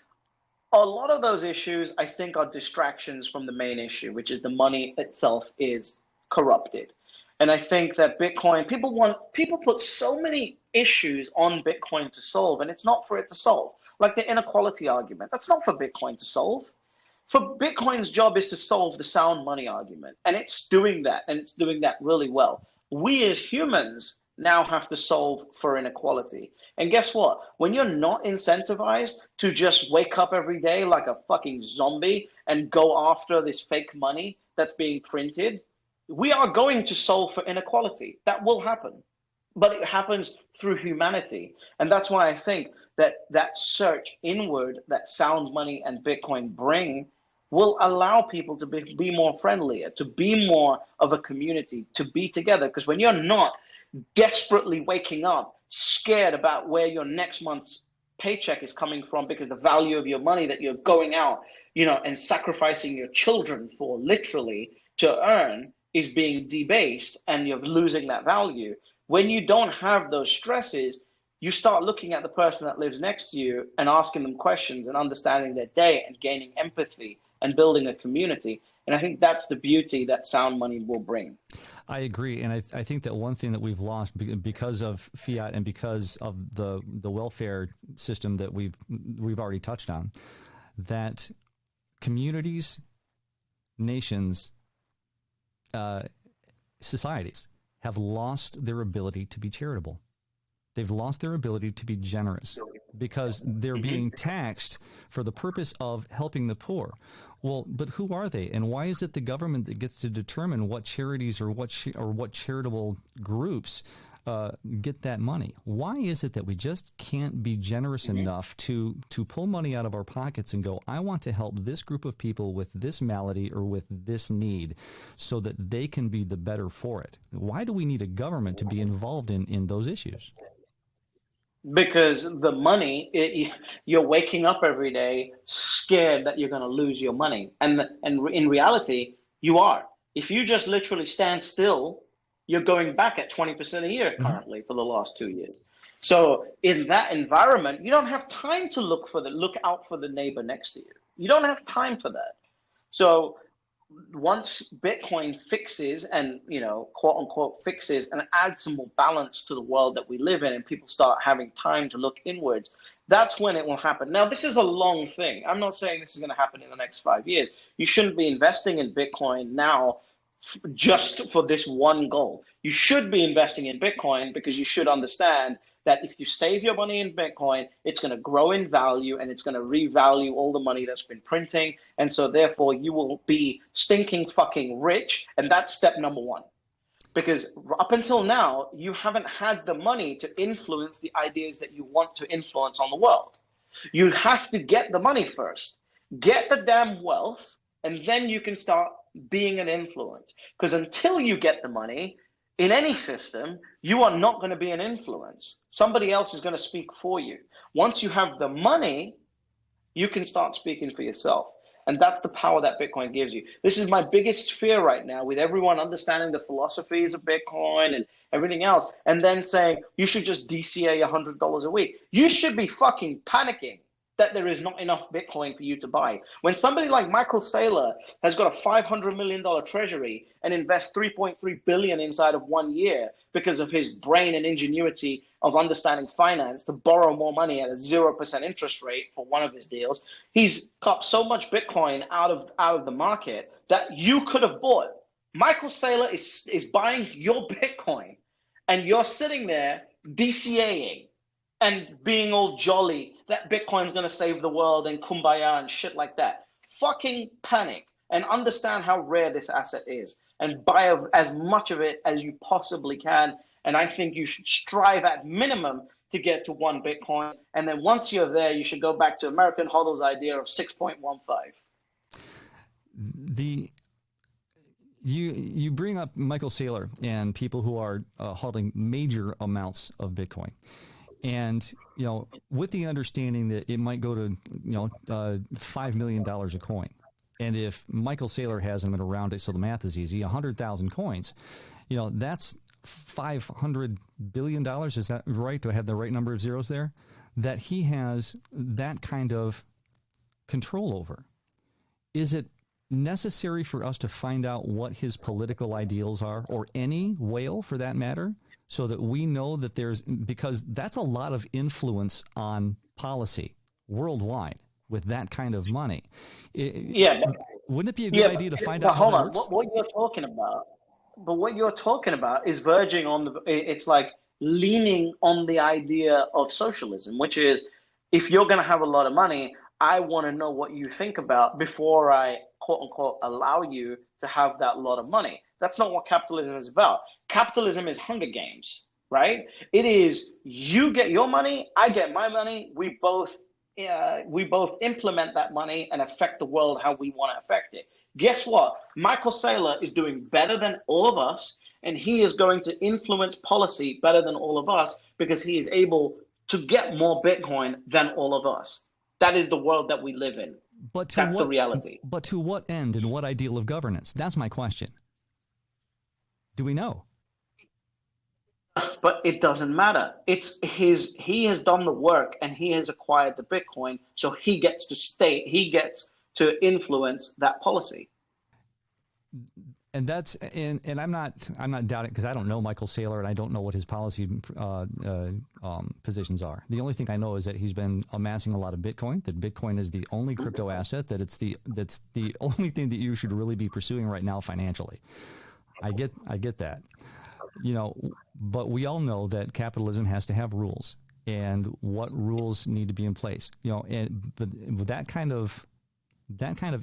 a lot of those issues I think are distractions from the main issue, which is the money itself is corrupted. And I think that Bitcoin, people put so many issues on Bitcoin to solve, and it's not for it to solve. Like the inequality argument, that's not for Bitcoin to solve. For Bitcoin's job is to solve the sound money argument, and it's doing that, and it's doing that really well. We as humans now have to solve for inequality. And guess what? When you're not incentivized to just wake up every day like a fucking zombie and go after this fake money that's being printed, we are going to solve for inequality. That will happen. But it happens through humanity. And that's why I think that search inward that sound money and Bitcoin bring will allow people to be more friendlier, to be more of a community, to be together. Because when you're not desperately waking up, scared about where your next month's paycheck is coming from because the value of your money that you're going out, and sacrificing your children for literally to earn is being debased and you're losing that value. When you don't have those stresses, you start looking at the person that lives next to you and asking them questions and understanding their day and gaining empathy and building a community. And I think that's the beauty that sound money will bring. I agree. And I think that one thing that we've lost because of fiat and because of the welfare system that we've already touched on, that communities, nations, societies have lost their ability to be charitable. They've lost their ability to be generous because they're being taxed for the purpose of helping the poor. Well, but who are they, and why is it the government that gets to determine what charities or what charitable groups get that money? Why is it that we just can't be generous enough to pull money out of our pockets and go, I want to help this group of people with this malady or with this need so that they can be the better for it? Why do we need a government to be involved in those issues? Because the money, you're waking up every day scared that you're going to lose your money. And in reality, you are. If you just literally stand still, you're going back at 20% a year currently for the last 2 years. So in that environment, you don't have time to look out for the neighbor next to you. You don't have time for that. So once Bitcoin fixes and, quote unquote fixes and adds some more balance to the world that we live in, and people start having time to look inwards, that's when it will happen. Now, this is a long thing. I'm not saying this is going to happen in the next 5 years. You shouldn't be investing in Bitcoin now just for this one goal. You should be investing in Bitcoin because you should understand that if you save your money in Bitcoin, it's going to grow in value and it's going to revalue all the money that's been printing. And so therefore you will be stinking fucking rich. And that's step number one. Because up until now, you haven't had the money to influence the ideas that you want to influence on the world. You have to get the money first, get the damn wealth, and then you can start being an influence. Because until you get the money, in any system, you are not going to be an influence. Somebody else is going to speak for you. Once you have the money, you can start speaking for yourself. And that's the power that Bitcoin gives you. This is my biggest fear right now, with everyone understanding the philosophies of Bitcoin and everything else, and then saying you should just DCA $100 a week. You should be fucking panicking that there is not enough Bitcoin for you to buy. When somebody like Michael Saylor has got a $500 million treasury and invests 3.3 billion inside of 1 year because of his brain and ingenuity of understanding finance to borrow more money at a 0% interest rate for one of his deals, he's got so much Bitcoin out of the market that you could have bought. Michael Saylor is buying your Bitcoin, and you're sitting there DCAing and being all jolly that Bitcoin's going to save the world and kumbaya and shit like that. Fucking panic and understand how rare this asset is, and buy as much of it as you possibly can. And I think you should strive at minimum to get to 1 Bitcoin. And then once you're there, you should go back to American HODL's idea of 6.15. You bring up Michael Saylor and people who are holding major amounts of Bitcoin. And, with the understanding that it might go to, $5 million a coin. And if Michael Saylor has them around it, so the math is easy, 100,000 coins, that's $500 billion. Is that right? Do I have the right number of zeros there? That he has that kind of control over. Is it necessary for us to find out what his political ideals are, or any whale for that matter, so that we know that because that's a lot of influence on policy worldwide with that kind of money. Wouldn't it be a good idea to find out how that works? What you're talking about is verging on it's like leaning on the idea of socialism, which is, if you're going to have a lot of money, I want to know what you think about before I, quote unquote, allow you to have that lot of money. That's not what capitalism is about. Capitalism is Hunger Games, right? It is, you get your money, I get my money. We both implement that money and affect the world how we want to affect it. Guess what? Michael Saylor is doing better than all of us, and he is going to influence policy better than all of us because he is able to get more Bitcoin than all of us. That is the world that we live in. That's the reality. But to what end and what ideal of governance? That's my question. Do we know? But it doesn't matter. He has done the work and he has acquired the Bitcoin, so he gets to influence that policy. And I'm not doubting, because I don't know Michael Saylor and I don't know what his policy positions are. The only thing I know is that he's been amassing a lot of Bitcoin. That Bitcoin is the only crypto asset. That's the only thing that you should really be pursuing right now financially. I get that, but we all know that capitalism has to have rules, and what rules need to be in place. But with that kind of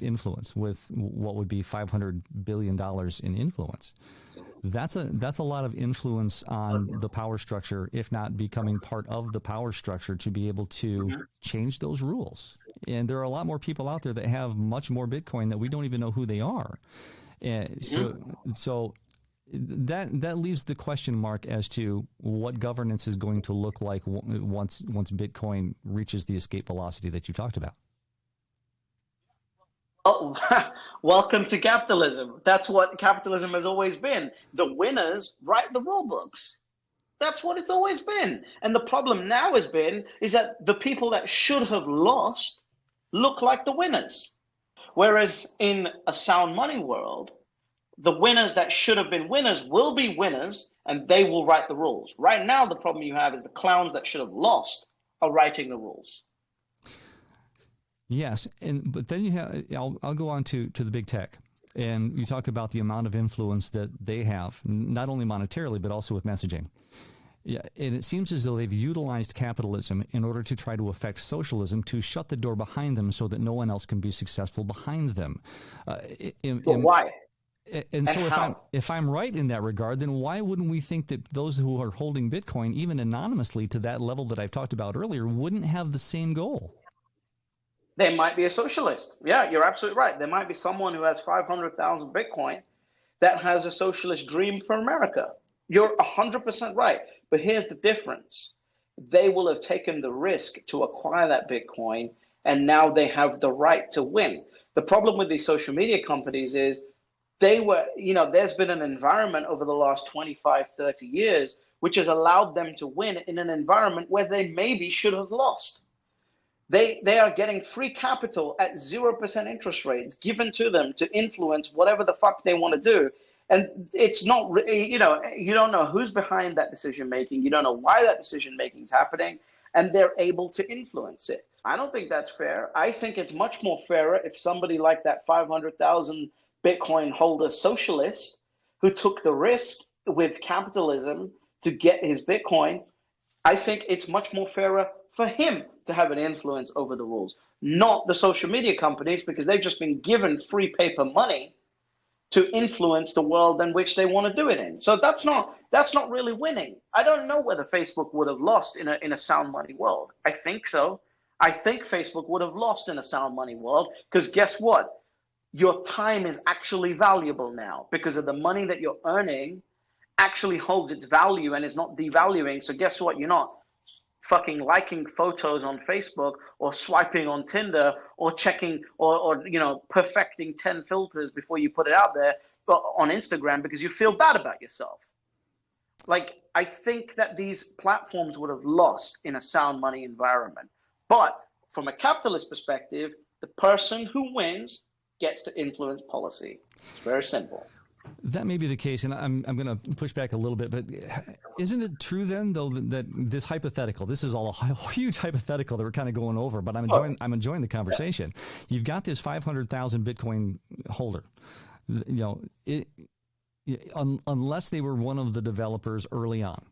influence, with what would be $500 billion in influence, that's a lot of influence on the power structure, if not becoming part of the power structure, to be able to change those rules. And there are a lot more people out there that have much more Bitcoin that we don't even know who they are. And so that leaves the question mark as to what governance is going to look like once Bitcoin reaches the escape velocity that you talked about. Oh, welcome to capitalism. That's what capitalism has always been. The winners write the rule books. That's what it's always been. And the problem now is that the people that should have lost look like the winners. Whereas in a sound money world, the winners that should have been winners will be winners, and they will write the rules. Right now, the problem you have is the clowns that should have lost are writing the rules. Yes, but then you have. I'll go on to the big tech, and you talk about the amount of influence that they have, not only monetarily but also with messaging. Yeah, and it seems as though they've utilized capitalism in order to try to affect socialism, to shut the door behind them so that no one else can be successful behind them. Why? And so if I'm right in that regard, then why wouldn't we think that those who are holding Bitcoin, even anonymously to that level that I've talked about earlier, wouldn't have the same goal? They might be a socialist. Yeah, you're absolutely right. There might be someone who has 500,000 Bitcoin that has a socialist dream for America. You're 100% right. But here's the difference. They will have taken the risk to acquire that Bitcoin, and now they have the right to win. The problem with these social media companies is there's been an environment over the last 25, 30 years which has allowed them to win in an environment where they maybe should have lost. They are getting free capital at 0% interest rates given to them to influence whatever the fuck they want to do. And it's not, you don't know who's behind that decision making. You don't know why that decision making is happening, and they're able to influence it. I don't think that's fair. I think it's much more fairer if somebody like that 500,000 Bitcoin holder socialist who took the risk with capitalism to get his Bitcoin. I think it's much more fairer for him to have an influence over the rules, not the social media companies, because they've just been given free paper money to influence the world in which they want to do it in. So that's not really winning. I don't know whether Facebook would have lost in a sound money world. I think so. I think Facebook would have lost in a sound money world, because guess what? Your time is actually valuable now because of the money that you're earning actually holds its value and is not devaluing. So guess what? You're not fucking liking photos on Facebook or swiping on Tinder or checking or perfecting 10 filters before you put it out there on Instagram because you feel bad about yourself. Like, I think that these platforms would have lost in a sound money environment. But from a capitalist perspective, the person who wins gets to influence policy. It's very simple. That may be the case, and I'm going to push back a little bit, but isn't it true then, though, that this hypothetical, this is all a huge hypothetical that we're kind of going over, but I'm enjoying the conversation. Yeah. You've got this 500,000 Bitcoin holder. Unless they were one of the developers early on,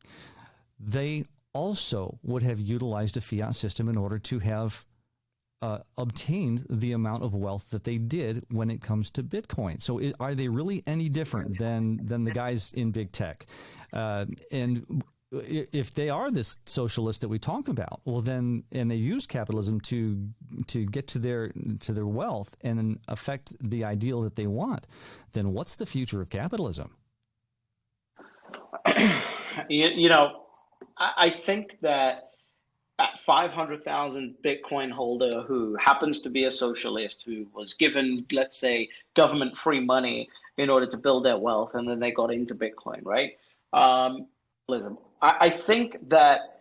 they also would have utilized a fiat system in order to have obtained the amount of wealth that they did when it comes to Bitcoin. So are they really any different than the guys in big tech? And if they are this socialist that we talk about, well then, and they use capitalism to get to their wealth and affect the ideal that they want, then what's the future of capitalism? I think that at 500,000 Bitcoin holder who happens to be a socialist who was given, let's say, government free money in order to build their wealth, and then they got into Bitcoin, right? I think that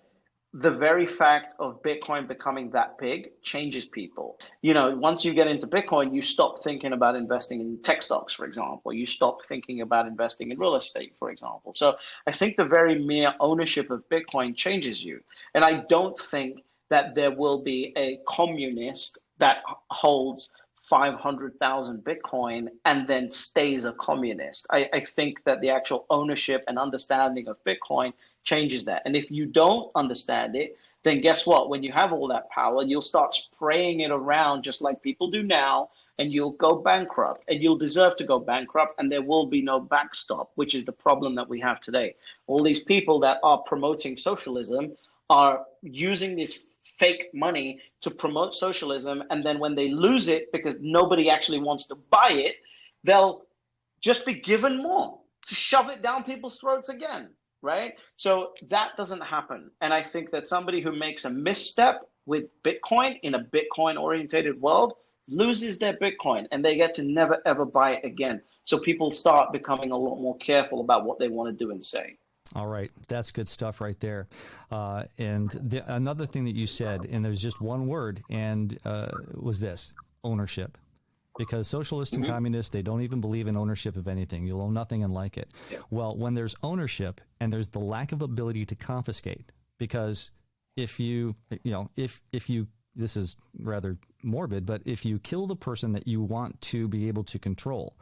the very fact of Bitcoin becoming that big changes people. Once you get into Bitcoin, you stop thinking about investing in tech stocks, for example. You stop thinking about investing in real estate, for example. So I think the very mere ownership of Bitcoin changes you. And I don't think that there will be a communist that holds 500,000 Bitcoin and then stays a communist. I think that the actual ownership and understanding of Bitcoin changes that. And if you don't understand it, then guess what? When you have all that power, you'll start spraying it around just like people do now, and you'll go bankrupt, and you'll deserve to go bankrupt, and there will be no backstop, which is the problem that we have today. All these people that are promoting socialism are using this fake money to promote socialism, and then when they lose it because nobody actually wants to buy it, they'll just be given more to shove it down people's throats again, right? So that doesn't happen. And I think that somebody who makes a misstep with Bitcoin in a Bitcoin orientated world loses their Bitcoin, and they get to never ever buy it again. So people start becoming a lot more careful about what they want to do and say. All right. That's good stuff right there. And another thing that you said, and there's just one word, and was this: ownership. Because socialists and communists, they don't even believe in ownership of anything. You'll own nothing and like it. Yeah. Well, when there's ownership and there's the lack of ability to confiscate, because if you this is rather morbid, but if you kill the person that you want to be able to control,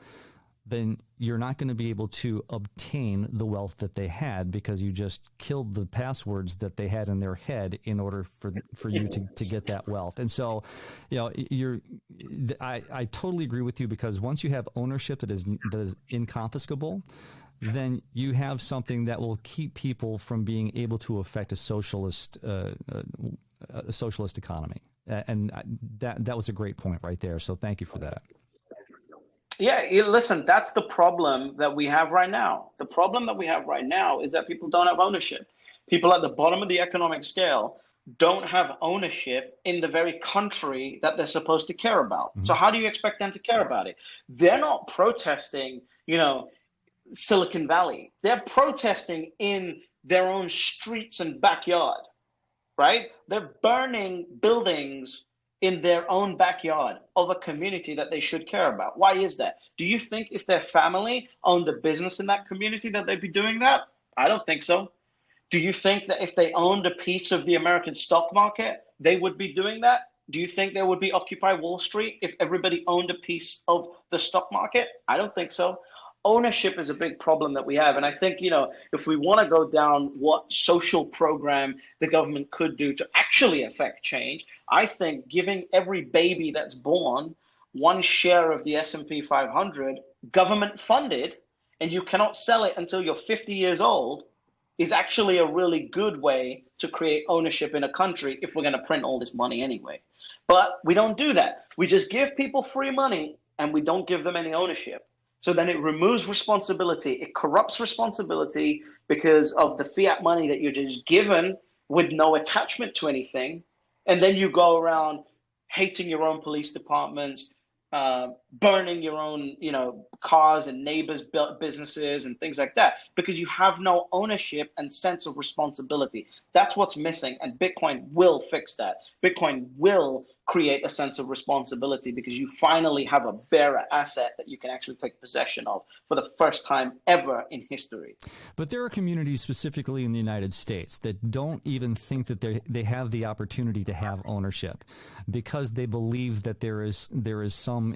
then you're not going to be able to obtain the wealth that they had, because you just killed the passwords that they had in their head in order for you to get that wealth. And so, I totally agree with you, because once you have ownership that is inconfiscable, then you have something that will keep people from being able to affect a socialist economy. And that was a great point right there. So thank you for that. Yeah, listen, that's the problem that we have right now. The problem that we have right now is that people don't have ownership. People at the bottom of the economic scale don't have ownership in the very country that they're supposed to care about. Mm-hmm. So how do you expect them to care about it? They're not protesting, Silicon Valley. They're protesting in their own streets and backyard, right? They're burning buildings in their own backyard of a community that they should care about. Why is that? Do you think if their family owned a business in that community that they'd be doing that? I don't think so. Do you think that if they owned a piece of the American stock market, they would be doing that? Do you think there would be Occupy Wall Street if everybody owned a piece of the stock market? I don't think so. Ownership is a big problem that we have. And I think, if we want to go down what social program the government could do to actually affect change, I think giving every baby that's born one share of the S&P 500, government funded, and you cannot sell it until you're 50 years old, is actually a really good way to create ownership in a country if we're going to print all this money anyway. But we don't do that. We just give people free money and we don't give them any ownership. So then it removes responsibility. It corrupts responsibility because of the fiat money that you're just given with no attachment to anything. And then you go around hating your own police departments, burning your own, cars and neighbors' businesses and things like that, because you have no ownership and sense of responsibility. That's what's missing, and Bitcoin will fix that. Bitcoin will create a sense of responsibility because you finally have a bearer asset that you can actually take possession of for the first time ever in history. But there are communities specifically in the United States that don't even think that they have the opportunity to have ownership because they believe that there is some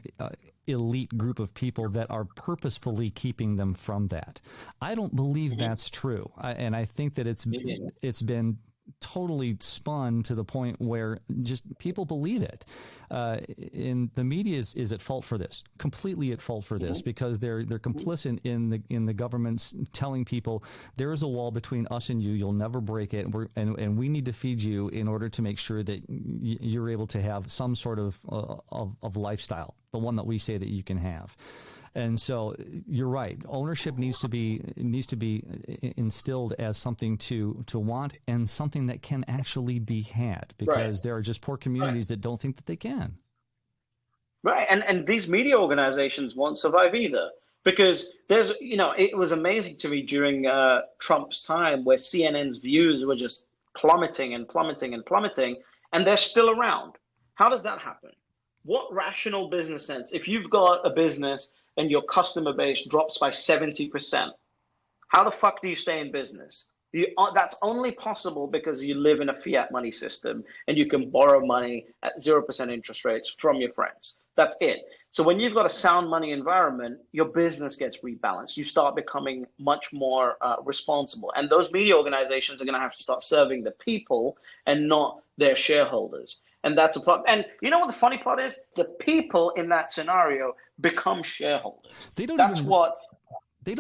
elite group of people that are purposefully keeping them from that. I don't believe that's true, and I think that it's been totally spun to the point where just people believe it. And the media is at fault for this, completely at fault for this, because they're complicit in the governments telling people there is a wall between us and you. You'll never break it, and we need to feed you in order to make sure that you're able to have some sort of lifestyle, the one that we say that you can have. And so you're right. Ownership needs to be instilled as something to want and something that can actually be had, because there are just poor communities that don't think that they can. Right, and these media organizations won't survive either, because there's, it was amazing to me during Trump's time where CNN's views were just plummeting and plummeting and plummeting, and they're still around. How does that happen? What rational business sense? If you've got a business and your customer base drops by 70%, how the fuck do you stay in business? That's only possible because you live in a fiat money system and you can borrow money at 0% interest rates from your friends. That's it. So when you've got a sound money environment, your business gets rebalanced. You start becoming much more responsible. And those media organizations are going to have to start serving the people and not their shareholders. And that's a problem. And you know what the funny part is? The people in that scenario become shareholders. They don't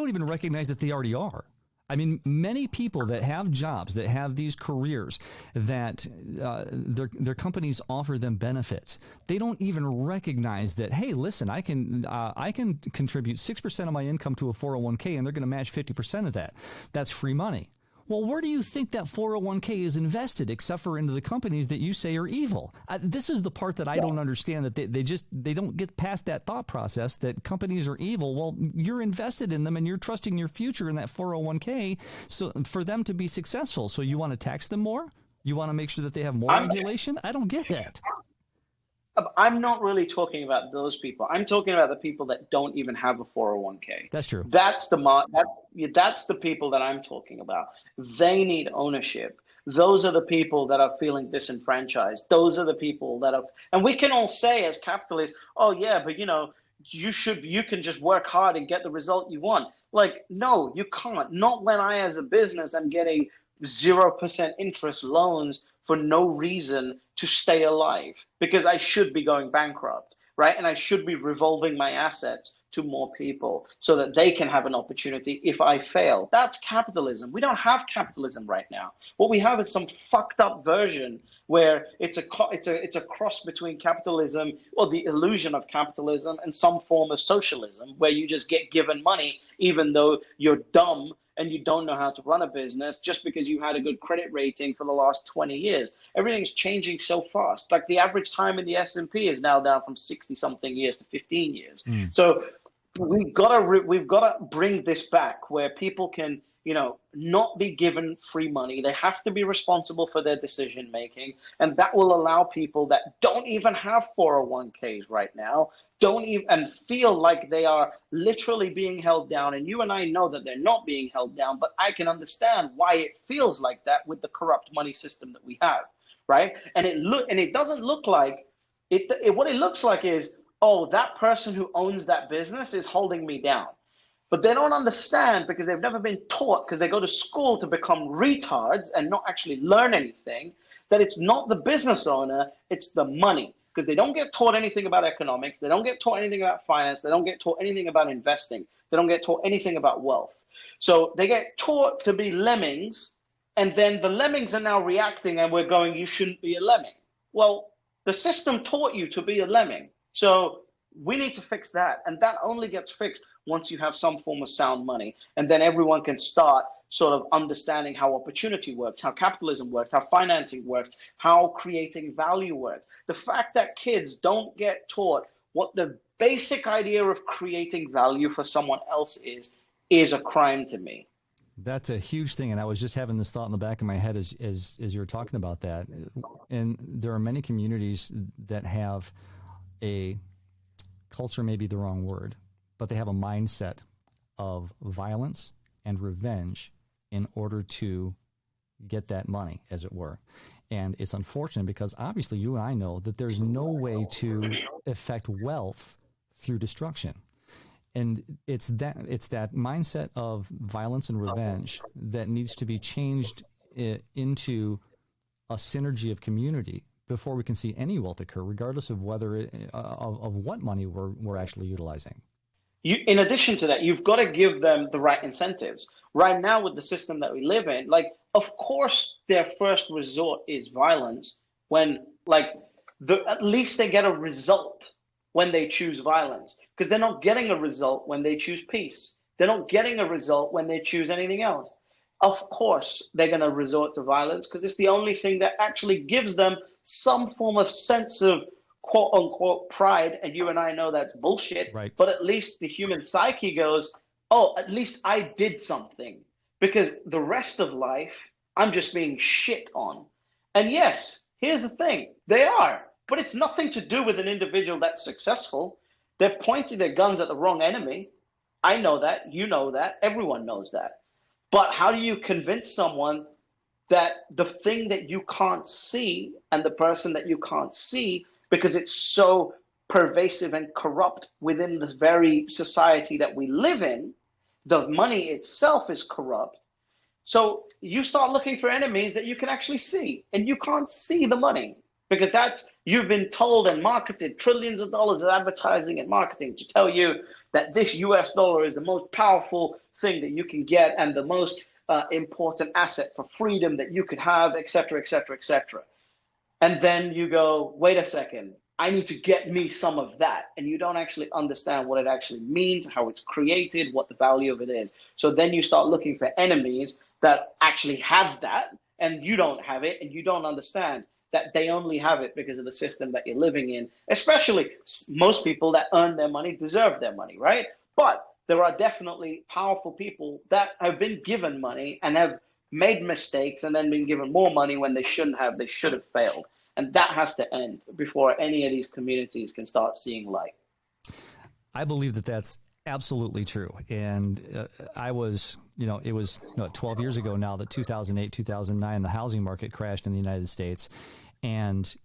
even recognize that they already are. I mean, many people that have jobs, that have these careers, that their companies offer them benefits, they don't even recognize that, hey, listen, I can contribute 6% of my income to a 401k and they're going to match 50% of that. That's free money. Well, where do you think that 401k is invested except for into the companies that you say are evil? This is the part that I don't understand, that they don't get past that thought process that companies are evil. Well, you're invested in them and you're trusting your future in that 401k so for them to be successful. So you want to tax them more? You want to make sure that they have more regulation? I don't get it. I'm not really talking about those people. I'm talking about the people that don't even have a 401k. That's true. That's the people that I'm talking about. They need ownership. Those are the people that are feeling disenfranchised. Those are the people that are, and we can all say as capitalists, oh yeah, but you can just work hard and get the result you want. Like, no, you can't. Not when I, as a business, am getting 0% interest loans for no reason to stay alive, because I should be going bankrupt, right? And I should be revolving my assets to more people so that they can have an opportunity if I fail. That's capitalism. We don't have capitalism right now. What we have is some fucked up version where it's a cross between capitalism, or the illusion of capitalism, and some form of socialism where you just get given money even though you're dumb and you don't know how to run a business just because you had a good credit rating for the last 20 years. Everything's changing so fast. Like the average time in the S&P is now down from 60 something years to 15 years. So we've got to bring this back where people can, not be given free money. They have to be responsible for their decision making, and that will allow people that don't even have 401ks right now, don't even, and feel like they are literally being held down. And you and I know that they're not being held down, but I can understand why it feels like that with the corrupt money system that we have, right? And it doesn't look like it. What it looks like is, oh, that person who owns that business is holding me down. But they don't understand because they've never been taught, because they go to school to become retards and not actually learn anything, that it's not the business owner, it's the money. Because they don't get taught anything about economics, they don't get taught anything about finance, they don't get taught anything about investing, they don't get taught anything about wealth. So they get taught to be lemmings, and then the lemmings are now reacting and we're going, you shouldn't be a lemming. Well, the system taught you to be a lemming. So we need to fix that. And that only gets fixed once you have some form of sound money. And then everyone can start sort of understanding how opportunity works, how capitalism works, how financing works, how creating value works. The fact that kids don't get taught what the basic idea of creating value for someone else is a crime to me. That's a huge thing, and I was just having this thought in the back of my head as you were talking about that. And there are many communities that have a culture, may be the wrong word, but they have a mindset of violence and revenge in order to get that money, as it were. And it's unfortunate because obviously you and I know that there's no way to affect wealth through destruction. And it's that mindset of violence and revenge that needs to be changed into a synergy of community before we can see any wealth occur, regardless of whether of what money we're actually utilizing. In addition to that, you've got to give them the right incentives. Right now, with the system that we live in, of course, their first resort is violence. When at least they get a result when they choose violence, because they're not getting a result when they choose peace. They're not getting a result when they choose anything else. Of course, they're going to resort to violence because it's the only thing that actually gives them some form of sense of quote unquote pride. And you and I know that's bullshit. Right. But at least the human psyche goes, oh, at least I did something, because the rest of life, I'm just being shit on. And yes, here's the thing. They are, but it's nothing to do with an individual that's successful. They're pointing their guns at the wrong enemy. I know that. You know that. Everyone knows that. But how do you convince someone that the thing that you can't see and the person that you can't see, because it's so pervasive and corrupt within the very society that we live in, the money itself is corrupt. So you start looking for enemies that you can actually see, and you can't see the money because you've been told and marketed trillions of dollars of advertising and marketing to tell you that this US dollar is the most powerful thing that you can get and the most important asset for freedom that you could have, et cetera, et cetera, et cetera. And then you go, wait a second, I need to get me some of that. And you don't actually understand what it actually means, how it's created, what the value of it is. So then you start looking for enemies that actually have that, and you don't have it, and you don't understand that they only have it because of the system that you're living in. Especially most people that earn their money deserve their money, right? But there are definitely powerful people that have been given money and have made mistakes and then been given more money when they shouldn't have. They should have failed. And that has to end before any of these communities can start seeing light. I believe that that's absolutely true. And I was, it was 12 years ago now that 2008, 2009, the housing market crashed in the United States. And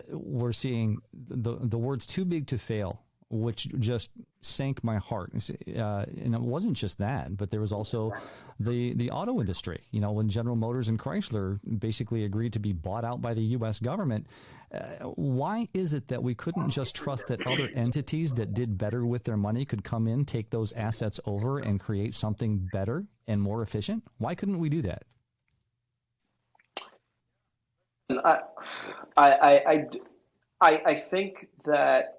we're seeing the words too big to fail which just sank my heart. And it wasn't just that, but there was also the auto industry. You know, when General Motors and Chrysler basically agreed to be bought out by the U.S. government, why is it that we couldn't just trust that other entities that did better with their money could come in, take those assets over, and create something better and more efficient? Why couldn't we do that? I think that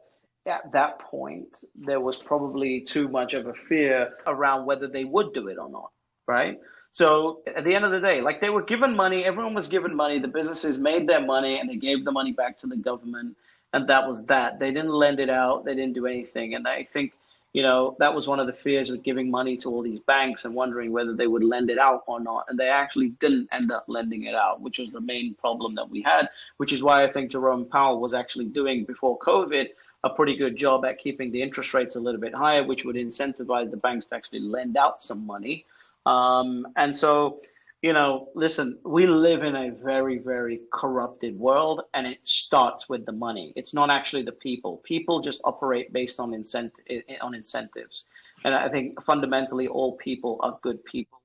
at that point there was probably too much of a fear around whether they would do it or not, right? So at the end of the day, like, they were given money, everyone was given money, the businesses made their money and they gave the money back to the government, and that was that. They didn't lend it out, they didn't do anything. And I think, you know, that was one of the fears with giving money to all these banks and wondering whether they would lend it out or not. And they actually didn't end up lending it out, which was the main problem that we had, which is why I think Jerome Powell was actually doing, before COVID, a pretty good job at keeping the interest rates a little bit higher, which would incentivize the banks to actually lend out some money. And so, you know, listen, we live in a very, very corrupted world, and it starts with the money. It's not actually the people. People just operate based on incentives. And I think fundamentally all people are good people.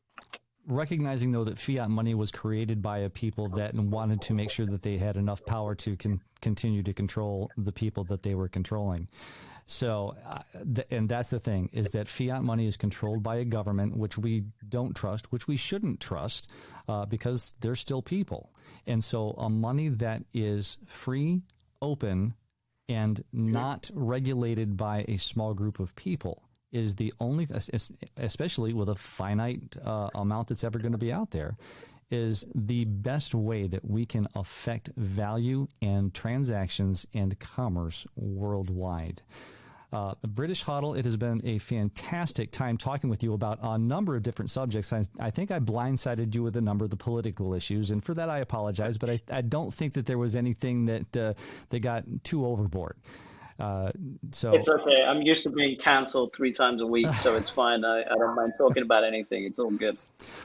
Recognizing, though, that fiat money was created by a people that wanted to make sure that they had enough power to continue to control the people that they were controlling. So, and that's the thing, is that fiat money is controlled by a government which we don't trust, which we shouldn't trust, because they're still people. And so a money that is free, open, and not regulated by a small group of people is the only, especially with a finite amount that's ever going to be out there, is the best way that we can affect value and transactions and commerce worldwide. BritishHodl, it has been a fantastic time talking with you about a number of different subjects. I think I blindsided you with a number of the political issues, and for that I apologize, but I don't think that there was anything that they got too overboard. So it's okay. I'm used to being canceled 3 times a week, so it's fine. I don't mind talking about anything. It's all good.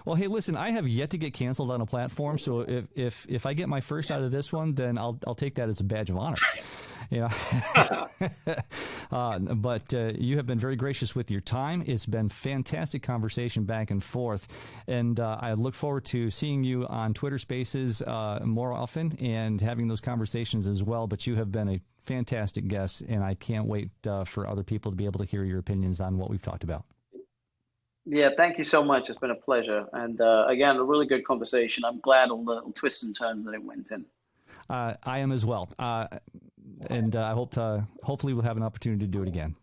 Well, hey, listen, I have yet to get canceled on a platform, so if I get my first out of this one, then I'll take that as a badge of honor. Yeah. But you have been very gracious with your time. It's been fantastic conversation back and forth. And I look forward to seeing you on Twitter Spaces more often and having those conversations as well. But you have been a fantastic guest, and I can't wait for other people to be able to hear your opinions on what we've talked about. Yeah, thank you so much. It's been a pleasure. And again, a really good conversation. I'm glad all the twists and turns that it went in. I am as well. And I hope hopefully we'll have an opportunity to do it again.